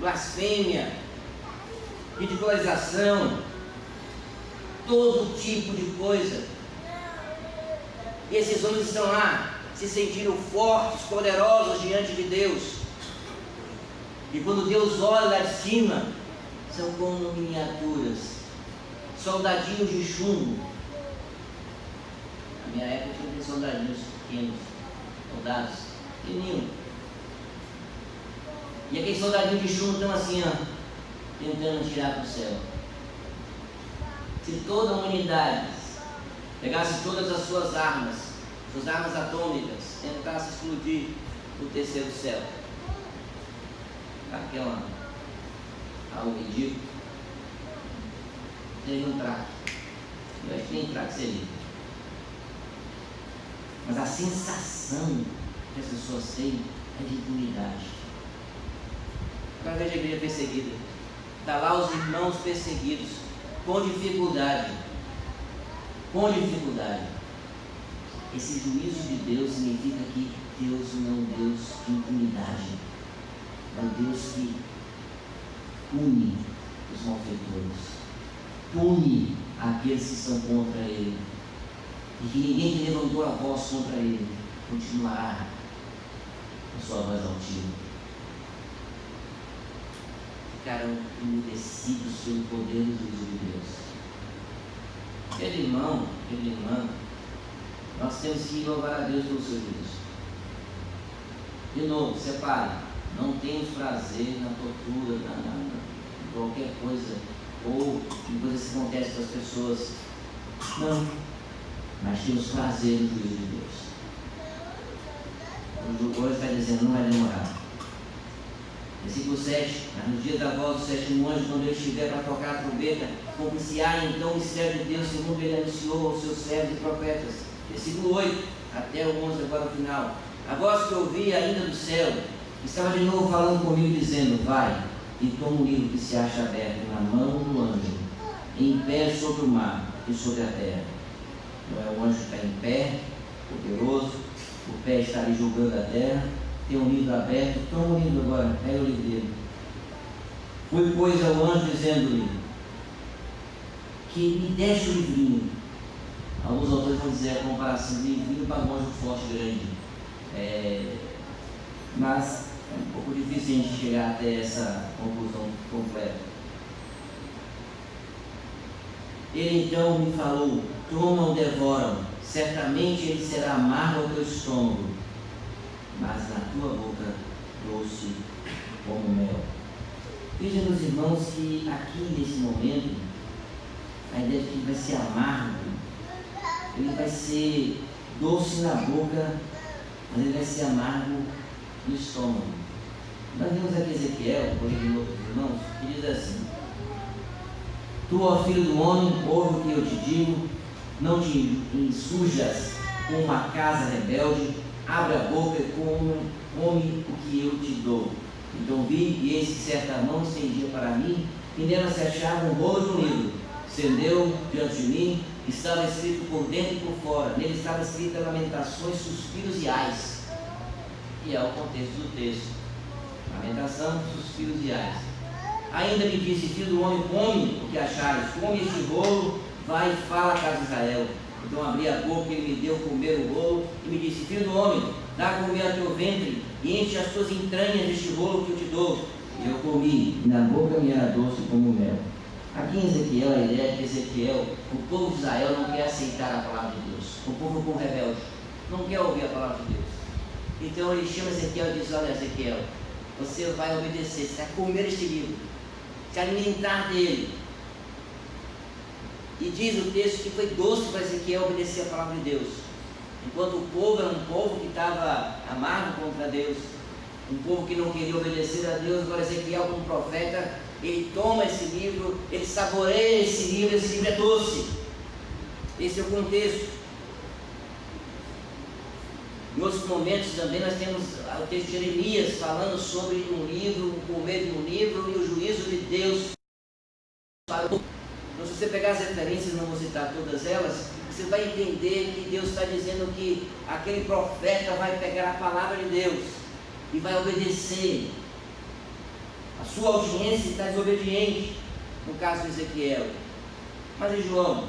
blasfêmia, ridicularização, todo tipo de coisa. E esses homens estão lá, se sentiram fortes, poderosos diante de Deus. E quando Deus olha lá de cima, são como miniaturas, soldadinhos de chumbo. Na minha época tinha soldadinhos pequenos, soldados pequenininhos. E aqueles soldadinhos de chumbo estão assim, tentando tirar para o céu. Se toda a humanidade pegasse todas as suas armas atômicas, tentasse explodir o terceiro céu, aquela algo ridículo, seria um traque. Eu acho que nem traque seria. Mas a sensação que as pessoas têm é de impunidade. Agora veja a igreja perseguida. Está lá os irmãos perseguidos, com dificuldade. esse juízo de Deus significa que Deus não é um Deus de intimidade, é um Deus que pune os malfeitores, pune aqueles que estão contra Ele, e que ninguém que levantou a voz contra Ele continuará com sua voz altiva. Ficaram emudecidos pelo poder do juízo de Deus. Aquele irmão, aquela irmã, nós temos que louvar a Deus pelo seu juízo. De novo, separe. Não temos prazer na tortura, em qualquer coisa, ou em coisas que acontecem com as pessoas. Não. Mas temos prazer no juízo de Deus. O julgador está dizendo, não vai demorar. Versículo 7, no dia da voz do sétimo anjo, quando ele estiver para tocar a trombeta, cumprir-se-á então o mistério de Deus, segundo ele anunciou aos seus servos e profetas. Versículo 8, até o 11, agora o final. A voz que ouvi ainda do céu, estava de novo falando comigo, dizendo, vai, e toma o livro que se acha aberto na mão do anjo, em pé sobre o mar e sobre a terra. Então é o anjo que está em pé, poderoso, o pé está ali julgando a terra, tem um livro aberto, toma o livro agora, pega o livro dele. Fui, pois, ao anjo dizendo-lhe que me deixe o livrinho. Alguns autores vão dizer a comparação de livrinho para um anjo forte, grande. Mas é um pouco difícil a gente chegar até essa conclusão completa. Ele então me falou, toma-o, devora-o, certamente ele será amargo ao teu estômago, mas na tua boca doce como mel. Vejam, meus irmãos, que aqui nesse momento, a ideia de que ele vai ser amargo, ele vai ser doce na boca, mas ele vai ser amargo no estômago. Nós vemos aqui Ezequiel, por exemplo, outros irmãos, que diz assim: tu, ó filho do homem, ouve o que eu te digo, não te insujas com uma casa rebelde, abre a boca e come o que eu te dou. Então vi, e eis que certa mão estendia para mim, e nela se achava um rolo de um livro. Estendeu diante de mim, estava escrito por dentro e por fora. Nele estava escrito lamentações, suspiros e ais. E é o contexto do texto. Lamentação, suspiros e ais. Ainda me disse, filho do homem, come o que achares, come este rolo, vai e fala à casa de Israel. Então abri a boca e ele me deu comer o rolo e me disse, filho do homem, dá a comer ao teu ventre e enche as tuas entranhas deste rolo que eu te dou. E eu comi, e na boca me era doce como mel. Aqui em Ezequiel, a ideia é que Ezequiel, o povo de Israel não quer aceitar a palavra de Deus. O povo rebelde não quer ouvir a palavra de Deus. Então ele chama Ezequiel e diz, olha Ezequiel, você vai obedecer, você vai comer este livro, se alimentar dele. E diz o texto que foi doce para Ezequiel obedecer a palavra de Deus. Enquanto o povo era um povo que estava amargo contra Deus, um povo que não queria obedecer a Deus, agora Ezequiel como profeta, ele toma esse livro, ele saboreia esse livro é doce. Esse é o contexto. Em outros momentos também nós temos o texto de Jeremias falando sobre um livro, o comer de um livro e o juízo de Deus. Então, se você pegar as referências, não vou citar todas elas, você vai entender que Deus está dizendo que aquele profeta vai pegar a palavra de Deus e vai obedecer. A sua audiência está desobediente, no caso de Ezequiel. Mas em João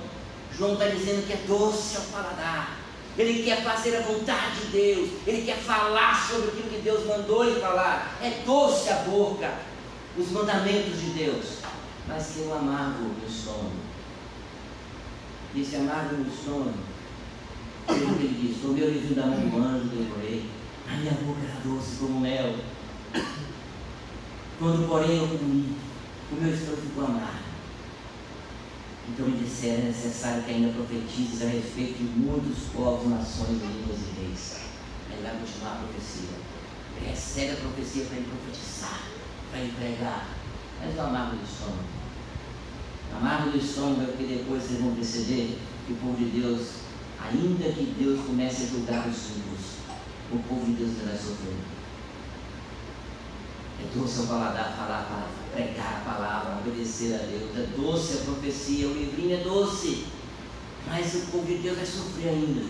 está dizendo que é doce ao paladar. Ele quer fazer a vontade de Deus, ele quer falar sobre aquilo que Deus mandou ele falar. É doce a boca, os mandamentos de Deus, mas tem um amargo no estômago. E esse amargo no estômago, ele diz, tomei o livro da mão do anjo, devorei, a minha boca era doce como mel. Quando porém eu comi, o meu estômago ficou amargo. Então me disseram, é necessário que ainda profetizes a respeito de muitos povos, nações, línguas e reis. Aí vai continuar a profecia. Ele recebe a profecia para ele profetizar, para ele pregar. Mas o amargo do estômago. O amargo do estômago é porque depois vocês vão perceber que o povo de Deus, ainda que Deus comece a julgar os ímpios, o povo de Deus vai sofrer. É doce ao paladar falar, pregar a palavra, obedecer a Deus. É doce a profecia, o livrinho é doce. Mas o povo de Deus vai sofrer ainda.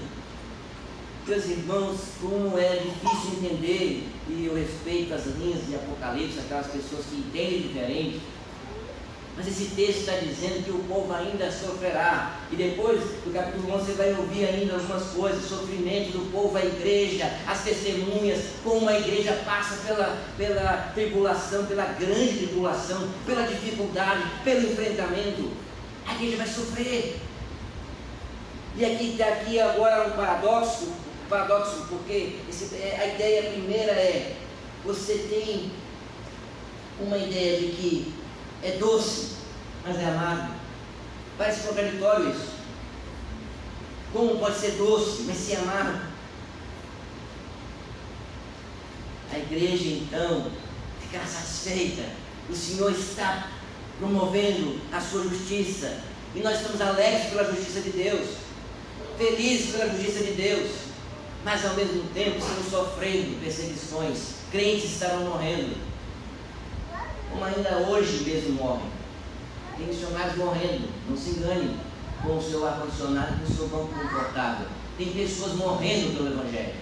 Meus irmãos, como é difícil entender, e eu respeito as linhas de Apocalipse, aquelas pessoas que entendem diferente, mas esse texto está dizendo que o povo ainda sofrerá. E depois do capítulo 11 você vai ouvir ainda algumas coisas, sofrimento do povo, a igreja, as testemunhas, como a igreja passa pela tribulação, pela grande tribulação, pela dificuldade, pelo enfrentamento. A igreja vai sofrer. E aqui está aqui agora um paradoxo porque a ideia primeira é, você tem uma ideia de que é doce, mas é amargo. Parece contraditório isso. Como pode ser doce, mas ser amargo? A igreja então ficará satisfeita. O Senhor está promovendo a sua justiça, e nós estamos alegres pela justiça de Deus, felizes pela justiça de Deus, mas ao mesmo tempo estamos sofrendo perseguições. Crentes estarão morrendo, como ainda hoje mesmo morrem. Tem missionários morrendo, não se engane com o seu ar-condicionado, com o seu banco confortável. Tem pessoas morrendo pelo Evangelho.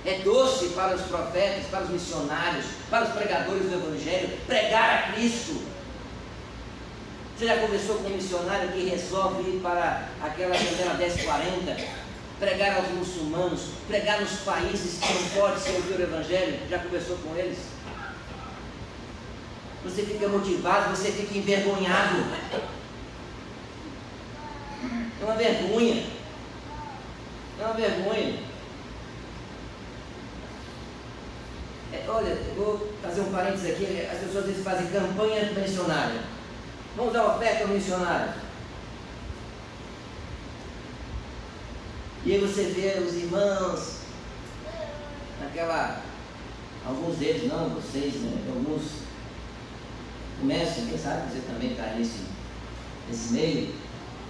É doce para os profetas, para os missionários, para os pregadores do Evangelho, pregar a Cristo. Você já conversou com um missionário que resolve ir para aquela janela 1040, pregar aos muçulmanos, pregar nos países que não pode se ouvir o Evangelho? Já conversou com eles? Você fica motivado, você fica envergonhado. É uma vergonha. É uma vergonha. Olha, eu vou fazer um parênteses aqui. As pessoas às vezes fazem campanha missionária. Vamos dar oferta ao missionário. E aí você vê os irmãos, alguns deles, não vocês, né? Alguns começam, quem sabe você também está nesse meio,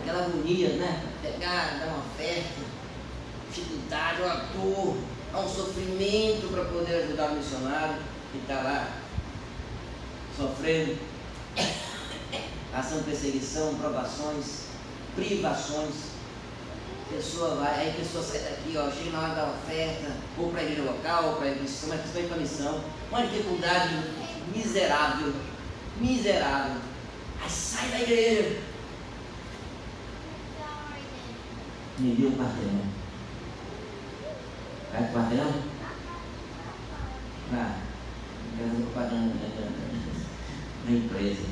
aquela agonia, né? Pegar, dar uma oferta, dificuldade, uma dor, um sofrimento para poder ajudar o missionário que está lá sofrendo, passando perseguição, provações, privações. A pessoa vai, aí a pessoa sai daqui, ó, chega na hora da oferta, ou para a igreja local, ou para a missão, mas principalmente para a missão, uma dificuldade miserável. Aí sai da igreja. Me viu o quarteirão. Vai pro quarteirão? Vai. Na empresa.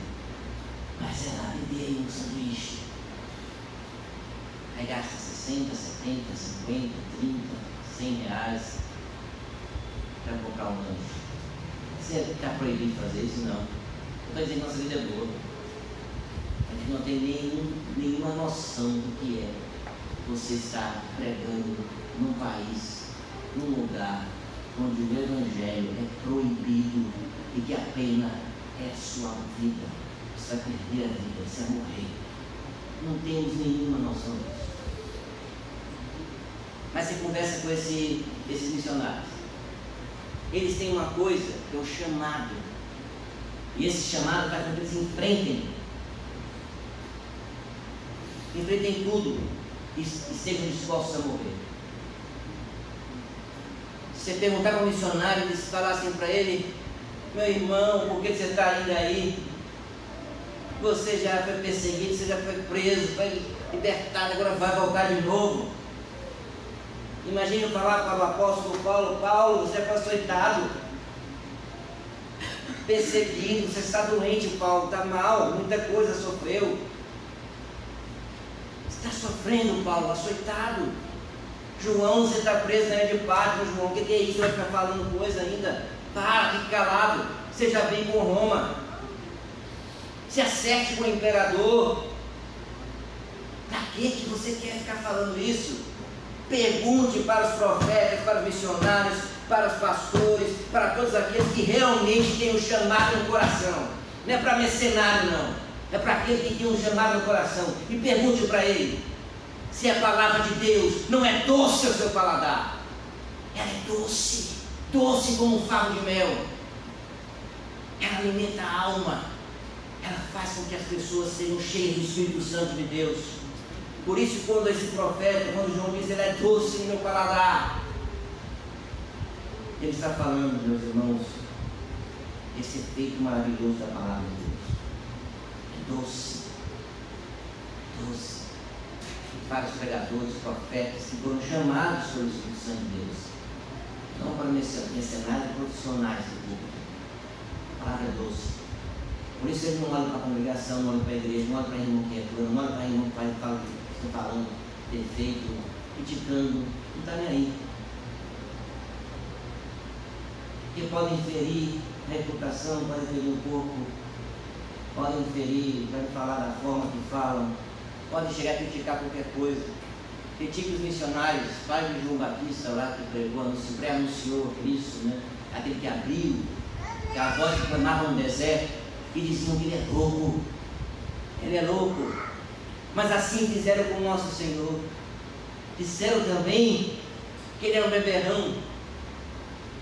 Mas sei lá, me dê aí um sanduíche. Aí gasta 60, 70, 50, 30, 100 reais para comprar um lanche. Você está proibido de fazer isso? Não. Eu estou dizendo que nossa vida é boa. A gente não tem nenhuma noção do que é você estar pregando num país, num lugar onde o Evangelho é proibido e que a pena é a sua vida. Você vai perder a vida, você vai morrer. Não temos nenhuma noção disso. Mas você conversa com esses missionários. Eles têm uma coisa que é o chamado. E esse chamado faz com que eles enfrentem tudo e estejam dispostos a morrer. Se você perguntar para um missionário, eles falassem para ele: meu irmão, por que você está indo aí? Você já foi perseguido, você já foi preso, foi libertado, agora vai voltar de novo. Imagine eu falar para o apóstolo Paulo, você foi açoitado, perseguido, você está doente, Paulo, está mal, muita coisa sofreu. Você está sofrendo, Paulo, açoitado. João, você está preso na ilha de Patmos, João, o que é isso? Você vai ficar falando coisa ainda? Para, fique calado, seja bem com Roma, se acerte com o imperador. Para que você quer ficar falando isso? Pergunte para os profetas, para os missionários, para os pastores, para todos aqueles que realmente têm um chamado no coração. Não é para mercenário, não. É para aquele que tem um chamado no coração. E pergunte para ele se a palavra de Deus não é doce ao seu paladar. Ela é doce, doce como um favo de mel. Ela alimenta a alma. Ela faz com que as pessoas sejam cheias do Espírito Santo de Deus. Por isso, quando esse profeta, quando João diz, ele é doce no meu paladar, ele está falando, meus irmãos, esse efeito maravilhoso da palavra de Deus. É doce. Doce. Para os pregadores, profetas que foram chamados pelo Espírito Santo de Deus, não para mercenários profissionais do público. A palavra é doce. Por isso ele não olha para a congregação, não olha para a igreja, não olha para a irmã que é tua, não olha para a irmã que fala que está falando defeito, criticando, não está nem aí. Porque podem ferir a reputação, podem ferir o corpo, podem ferir, podem falar da forma que falam, podem chegar a criticar qualquer coisa. Critique os missionários, pai de João Batista lá que pregou, pré-anunciou Cristo, né? Aquele que abriu, que a voz que clamava no deserto, e diziam que ele é louco. Mas assim fizeram com o nosso Senhor. Disseram também que ele é um beberrão.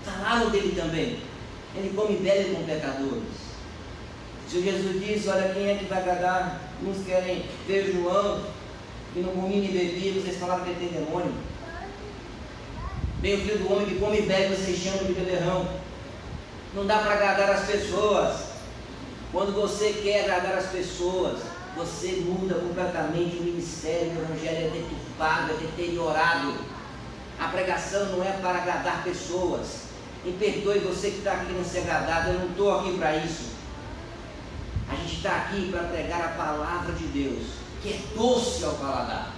Falaram dele também. Ele come e bebe com pecadores. O Senhor Jesus disse: olha, quem é que vai agradar? Uns querem ver João, que não comia nem bebia, vocês falaram que ele tem demônio. Bem, o filho do homem que come e bebe, vocês chamam de beberrão. Não dá para agradar as pessoas. Quando você quer agradar as pessoas, você muda completamente o ministério. O evangelho é deturpado, é deteriorado. A pregação não é para agradar pessoas. E perdoe você que está aqui querendo ser agradado, eu não estou aqui para isso. A gente está aqui para pregar a palavra de Deus, que é doce ao paladar.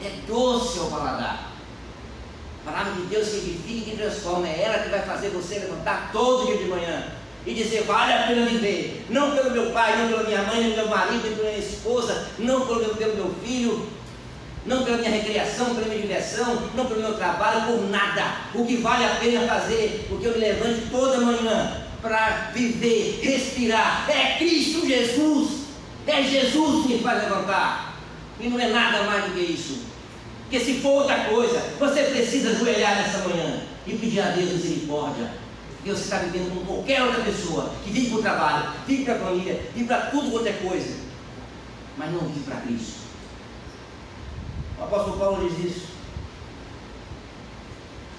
É doce ao paladar. A palavra de Deus que edifica e que transforma. É ela que vai fazer você levantar todo dia de manhã e dizer: vale a pena viver. Não pelo meu pai, não pela minha mãe, nem pelo meu marido, nem pela minha esposa, não pelo meu filho, não pela minha recreação, pela minha diversão, não pelo meu trabalho, por nada. O que vale a pena fazer, o que eu me levante toda manhã para viver, respirar, é Cristo Jesus. É Jesus que me faz levantar. E não é nada mais do que isso. Porque se for outra coisa, você precisa ajoelhar nessa manhã e pedir a Deus misericórdia. Porque você está vivendo com qualquer outra pessoa que vive para o trabalho, vive para a família, vive para tudo quanto é coisa, mas não vive para Cristo. O apóstolo Paulo diz isso.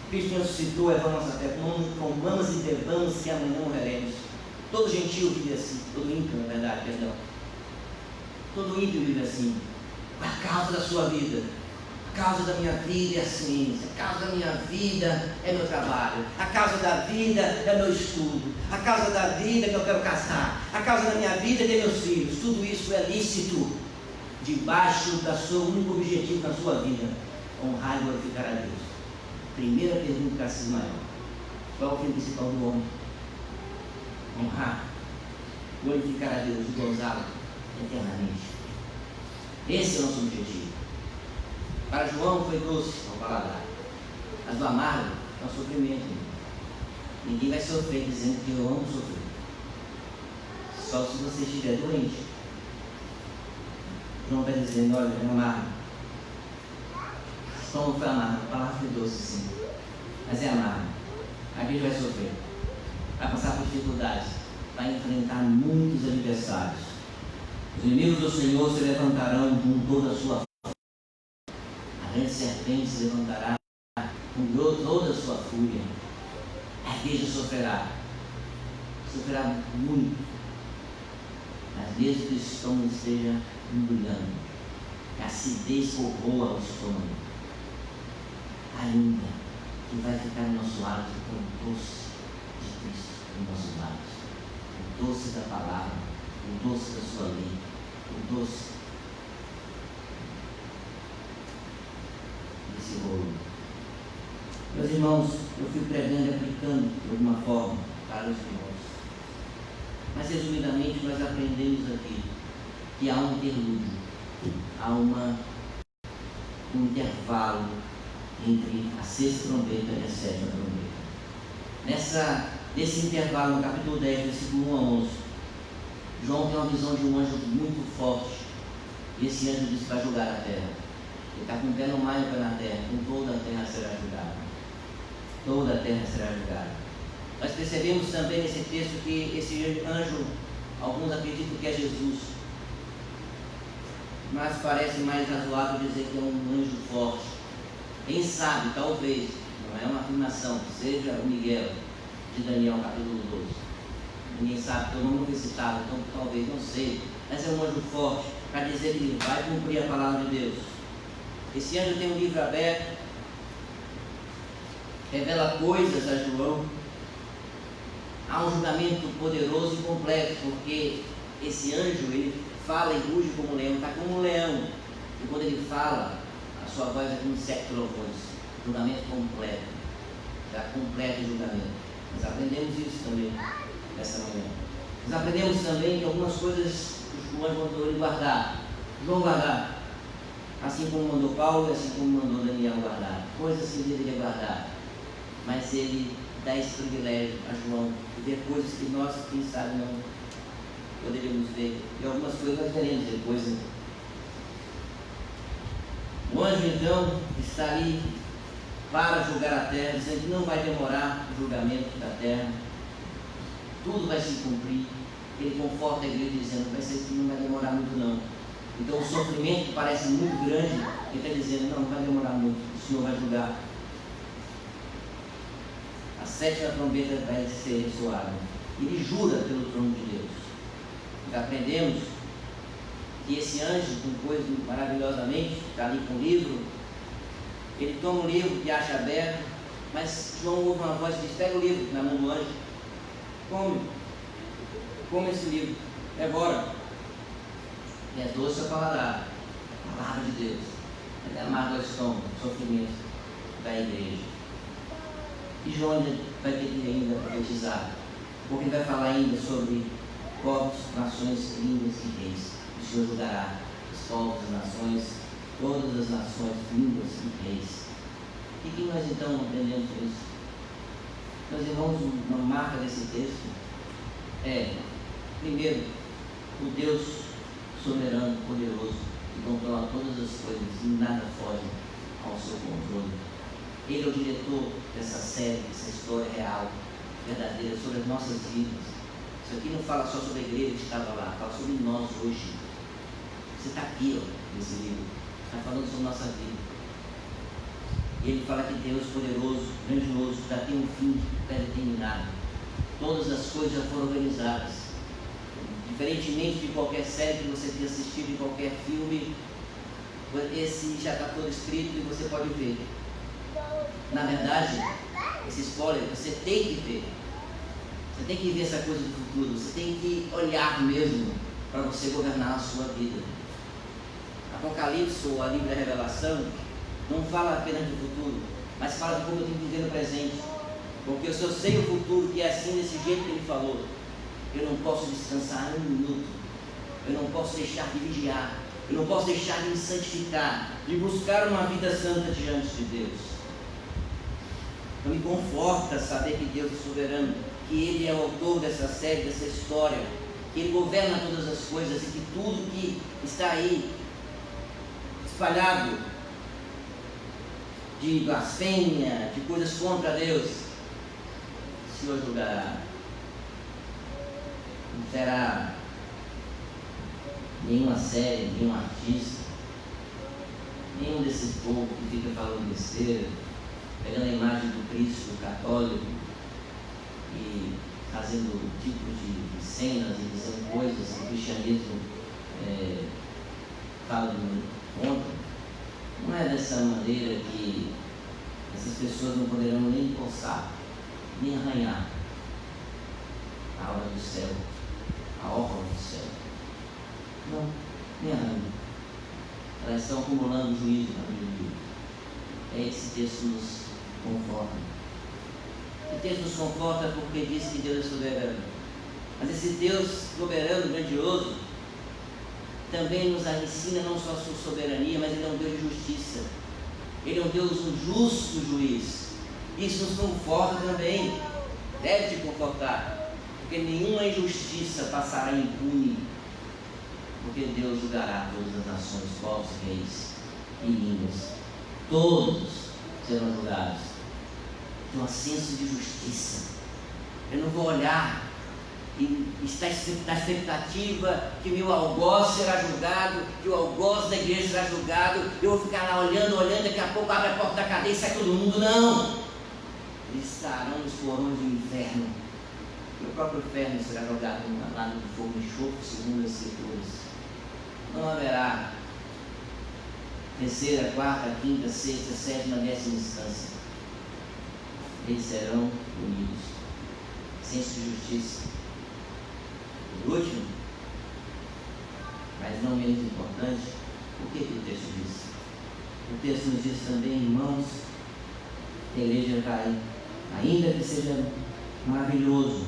Cristo ressuscitou, é a nossa fé. Comamos e bebamos que amanhã morreremos. Todo gentio vive assim. Todo ímpio, na verdade, perdão. Todo ímpio vive assim. A causa da sua vida. A causa da minha vida é a ciência. A causa da minha vida é meu trabalho. A causa da vida é meu estudo. A causa da vida é que eu quero casar. A causa da minha vida é ter meus filhos. Tudo isso é lícito, debaixo do seu único objetivo na sua vida: honrar e glorificar a Deus. Primeira pergunta para Ismael: qual é o fim principal do homem? Honrar, glorificar a Deus e gozá-lo eternamente. Esse é o nosso objetivo. Para João foi doce ao paladar, mas do amargo é o sofrimento. Ninguém vai sofrer dizendo que eu amo sofrer. Só se você estiver doente. João vai dizendo: olha, é amargo. Só não foi amargo, a palavra foi doce, sim, mas é amargo. A gente vai sofrer, vai passar por dificuldades, vai enfrentar muitos adversários. Os inimigos do Senhor se levantarão com toda a sua força. A grande serpente se levantará com toda a sua fúria. A igreja sofrerá muito, mas mesmo que o estômago esteja embrulhando, a acidez corroa o estômago, ainda que vai ficar no nosso hálito o doce de Cristo nos nossos lábios, o doce da palavra, o doce da sua lei, o doce desse rolo. Meus irmãos, eu fui pregando e aplicando de alguma forma para os irmãos, mas resumidamente nós aprendemos aqui que há um interlúdio, há um intervalo entre a sexta trombeta e a sétima trombeta. Nesse intervalo, no capítulo 10, versículo 1 a 11, João tem uma visão de um anjo muito forte. E esse anjo diz que vai julgar a terra. Ele está com o pé no mar e o pé na terra. Com toda a terra será julgada. Toda a terra será julgada. Nós percebemos também nesse texto que esse anjo, alguns acreditam que é Jesus. mas parece mais razoável dizer que é um anjo forte. Quem sabe, talvez, não é uma afirmação, seja o Miguel de Daniel capítulo 12. Ninguém sabe, porque o nome não foi citado, então talvez, não sei. Mas é um anjo forte para dizer que ele vai cumprir a palavra de Deus. Esse anjo tem um livro aberto, revela coisas a João. Há um julgamento poderoso e completo, porque esse anjo, ele fala e ruge como um leão, está como um leão. E quando ele fala, a sua voz é como um sete trovões. Julgamento completo. Já completo julgamento. Nós aprendemos isso também nessa manhã. Nós aprendemos também que algumas coisas o anjo mandou ele guardar. João guardar. Assim como mandou Paulo e assim como mandou Daniel guardar. Coisas que ele deveria guardar. Mas ele dá esse privilégio a João de ver coisas que nós, quem sabe, não poderíamos ver. E algumas coisas nós veremos depois. Né? O anjo então está ali para julgar a terra, dizendo que não vai demorar o julgamento da terra. Tudo vai se cumprir. Ele conforta a igreja dizendo que não vai demorar muito não. Então o sofrimento parece muito grande. Ele está dizendo, não vai demorar muito, o Senhor vai julgar. A sétima trombeta vai ser ressoada. Ele jura pelo trono de Deus. Já aprendemos que esse anjo, compôs maravilhosamente, está ali com o livro. Ele toma um livro que acha aberto, mas João ouve uma voz que diz, pega o livro na mão do anjo, come esse livro, devora. E é doce a palavra de Deus. Ele amarga o estômago, o sofrimento da igreja. E João vai ter que ainda profetizar, porque vai falar ainda sobre povos, nações, línguas e reis. O Senhor julgará os povos, as nações, todas as nações, línguas e reis. O que nós então aprendemos com isso? Meus irmãos, uma marca desse texto é, primeiro, o Deus soberano, poderoso, que controla todas as coisas e nada foge ao seu controle. Ele é o diretor dessa série, dessa história real, verdadeira, sobre as nossas vidas. Isso aqui não fala só sobre a igreja que estava lá, fala sobre nós hoje. Você está aqui, ó, nesse livro, está falando sobre nossa vida. E ele fala que Deus poderoso, grandioso, já tem um fim pré-determinado. Todas as coisas já foram organizadas. Diferentemente de qualquer série que você tenha assistido, de qualquer filme, esse já está todo escrito e você pode ver. Na verdade, esse spoiler, você tem que ver. Você tem que ver essa coisa do futuro. Você tem que olhar mesmo para você governar a sua vida. Apocalipse, ou a Bíblia Revelação, não fala apenas do futuro, mas fala de como eu tenho que viver no presente. Porque se eu sei o futuro, que é assim, desse jeito que ele falou, eu não posso descansar um minuto. Eu não posso deixar de vigiar. Eu não posso deixar de me santificar, de buscar uma vida santa diante de Deus. Então me conforta saber que Deus é soberano, que Ele é o autor dessa série, dessa história, que Ele governa todas as coisas e que tudo que está aí espalhado de blasfêmia, de coisas contra Deus, o Senhor julgará. Não será nenhuma série, nenhum artista, nenhum desses povos que fica falando besteira, pegando a imagem do Cristo católico e fazendo tipos de cenas e dizendo coisas que o cristianismo fala contra. Não é dessa maneira que essas pessoas não poderão nem coçar, nem arranhar a aura do céu, a orla do céu. Não, nem arranham. Elas estão acumulando juízo na Bíblia. Esse texto nos conforta. Esse texto nos conforta porque diz que Deus é soberano. Mas esse Deus soberano, grandioso, também nos ensina não só a sua soberania, mas Ele é um Deus de justiça. Ele é um Deus, um justo juiz. Isso nos conforta também. Deve te confortar. Porque nenhuma injustiça passará impune. Porque Deus julgará todas as nações, povos, reis e línguas. Todos serão julgados. Tem um senso de justiça. Eu não vou olhar e está na expectativa que meu algoz será julgado, que o algoz da igreja será julgado, eu vou ficar lá olhando, daqui a pouco abre a porta da cadeia e sai todo mundo. Não! Eles estarão nos porões do inferno, e o próprio inferno será jogado lá no fogo de enxofre, segundo as Escrituras. Não haverá terceira, quarta, quinta, sexta, sétima, 10ª instância. Eles serão unidos. Senso de justiça. Por último, mas não menos importante, o que o texto diz? O texto nos diz também, irmãos, que a igreja vai, ainda que seja maravilhoso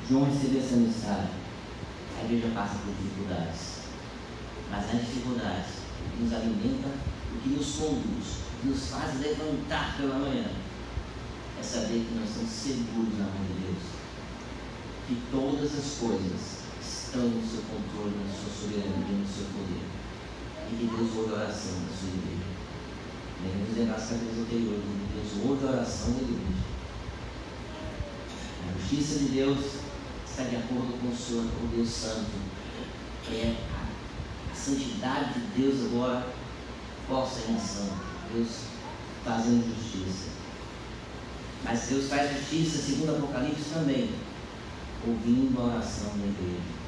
João receber essa mensagem, a igreja passa por dificuldades. Mas as dificuldades, o que nos alimenta, o que nos conduz, o que nos faz levantar pela manhã, é saber que nós estamos seguros na mão de Deus, que todas as coisas estão no seu controle, na sua soberania, no seu poder, e que Deus ouve a oração da sua igreja. Devemos lembrar as capítulos anteriores, Deus ouve a oração da igreja. A justiça de Deus está de acordo com o Deus Santo, que é a santidade de Deus agora posta em ação, Deus fazendo justiça. Mas Deus faz justiça, segundo Apocalipse também, ouvindo a oração da igreja.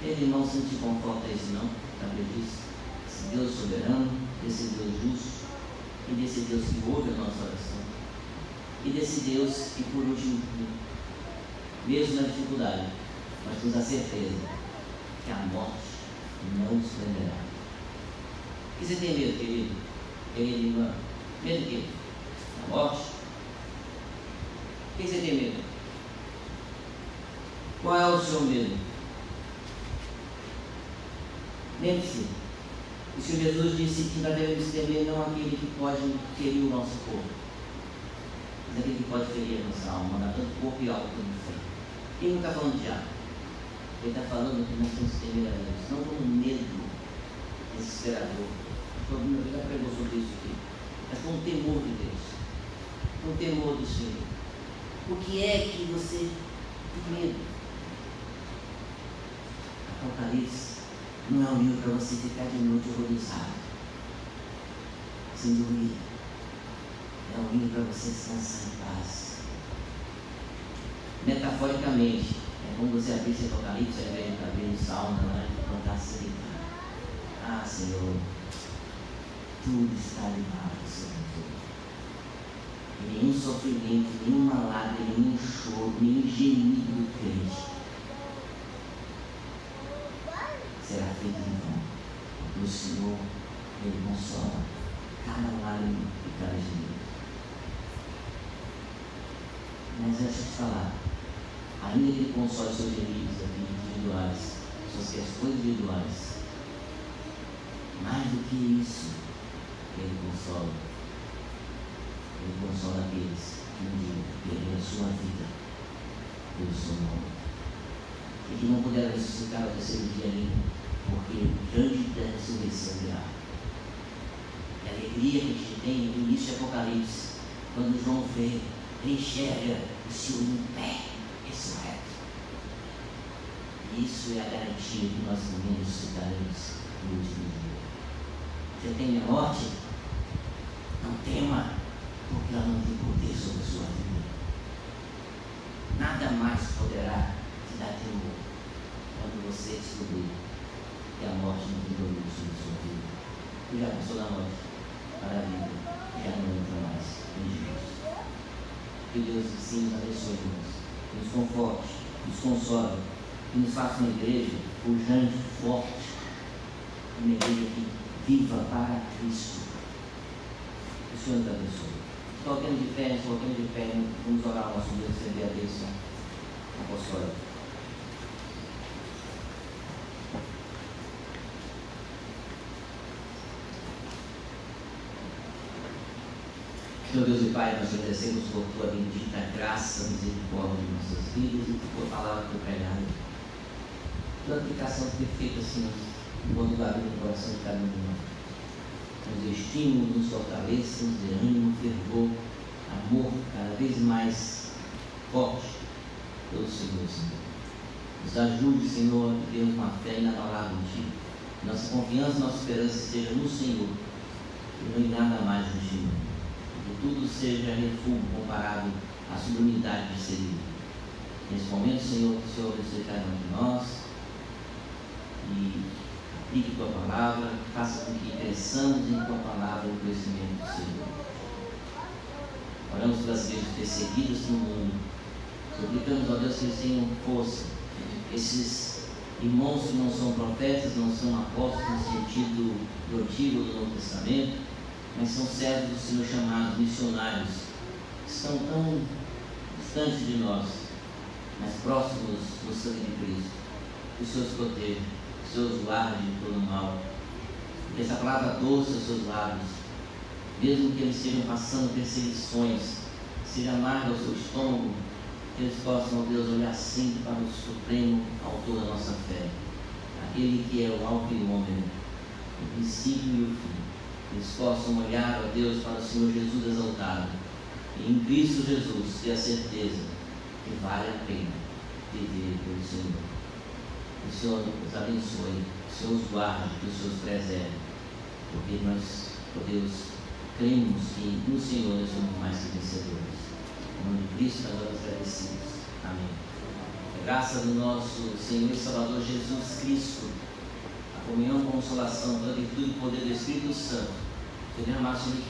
Ele, irmão, não te conforta isso não, sabe disso? Esse Deus soberano, esse Deus justo, e desse Deus que ouve a nossa oração, e desse Deus que, por último, mesmo na dificuldade, nós temos a certeza que a morte não nos prenderá. E você tem medo, querido? Querido irmão? Medo de quê? Da morte? O que você tem medo? Qual é o seu medo? Lembre-se, o Senhor Jesus disse que nós devemos temer não aquele que pode ferir o nosso corpo, mas aquele que pode ferir a nossa alma, mandar tanto corpo e alma como fé. Ele não está falando de diabo, ele está falando que nós temos que temer a Deus, não com um medo desesperador. Eu já pregou sobre isso aqui, mas com o temor de Deus, com o temor do Senhor. O que é que você tem medo? Apocalipse não é um livro para você ficar de noite horrorizado, sem dormir. É um livro para você descansar em paz. Metaforicamente, é como você abrir esse Apocalipse, ao invés de abrir o Salmo, né? Plantar assim. Ah, Senhor, tudo está debaixo do seu controle. Nenhum sofrimento, nenhuma lágrima, nenhum choro, nenhum gemido do crente será feito em vão, porque o Senhor, Ele consola cada lágrima e cada gemido. Mas antes de falar, ainda que Ele console seus gemidos aqui individuais, suas questões individuais, mais do que isso, Ele consola aqueles que um dia perderam a sua vida pelo seu nome, e que não puderam ressuscitar ao terceiro dia ainda, porque diante da ressurreição virá. E a alegria que a gente tem no início do Apocalipse, quando João vê, ele enxerga o Senhor em pé, ressurreto. E isso é a garantia que nós também ressuscitaremos no último dia. Você tem a morte? Não tema, porque ela não tem poder sobre a sua vida. Nada mais poderá te dar temor quando você descobrir que a morte não tem domínio sobre a sua vida. Você já passou da morte para a vida e já não entra mais em Jesus. Que Deus sim nos abençoe, irmãos, nos conforte, nos console, que nos faça uma igreja pujante, forte, uma igreja que viva para Cristo. Que o Senhor nos abençoe. Coloquemos de pé, vamos orar ao nosso Deus, receber a bênção apostólica. Senhor Deus e Pai, nós agradecemos por tua bendita graça, misericórdia em nossas vidas e por tua palavra que pregada. Tua aplicação perfeita, Senhor, enquanto da vida no coração de cada um de nós. Nos estímulos, nos fortaleça, nos dê ânimo, fervor, amor cada vez mais forte pelo Senhor. Nos ajude, Senhor, a ter uma fé inabalável em Ti. Nossa confiança, nossa esperança esteja no Senhor e não em nada mais do Senhor. Que tudo seja refúgio comparado à sublimidade de ser livre. Nesse momento, Senhor, que o Senhor abençoe cada um de nós e aplique Tua palavra, faça com que cresçamos em Tua palavra e no conhecimento do Senhor. Oramos pelas igrejas perseguidas no mundo. Suplicamos, ó Deus, que eles tenham força. Esses irmãos que não são profetas, não são apóstolos no sentido do Antigo ou do Novo Testamento, mas são servos do Senhor chamados missionários, que estão tão distantes de nós, mas próximos do sangue de Cristo. Que o Senhor os proteja, que o Senhor os guarde de todo mal, que essa palavra doce aos seus lábios, mesmo que eles estejam passando perseguições, seja amarga ao seu estômago, que eles possam, ó Deus, olhar sempre para o Supremo Autor da nossa fé, aquele que é o Alfa e o Ômega, o princípio e o fim. Eles possam olhar, ó Deus, para o Senhor Jesus exaltado, e em Cristo Jesus ter a certeza que vale a pena viver pelo Senhor. Que o Senhor os abençoe, que o Senhor os guarde, que o Senhor os preserve, porque nós, ó Deus, cremos que no Senhor nós somos mais que vencedores. Em nome de Cristo, agora agradecidos. Amém. A graça do nosso Senhor e Salvador Jesus Cristo, a comunhão, a consolação, a virtude e o poder do Espírito Santo, que derramar sobre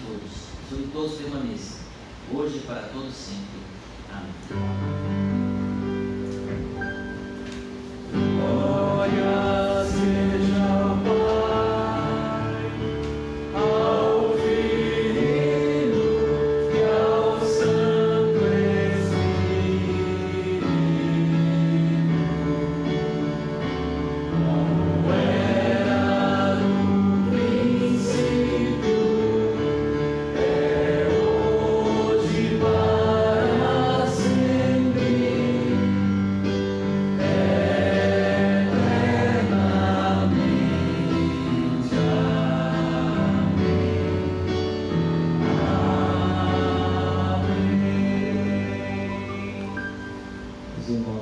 todos permaneça, hoje e para todos sempre. Amém. Irmãos.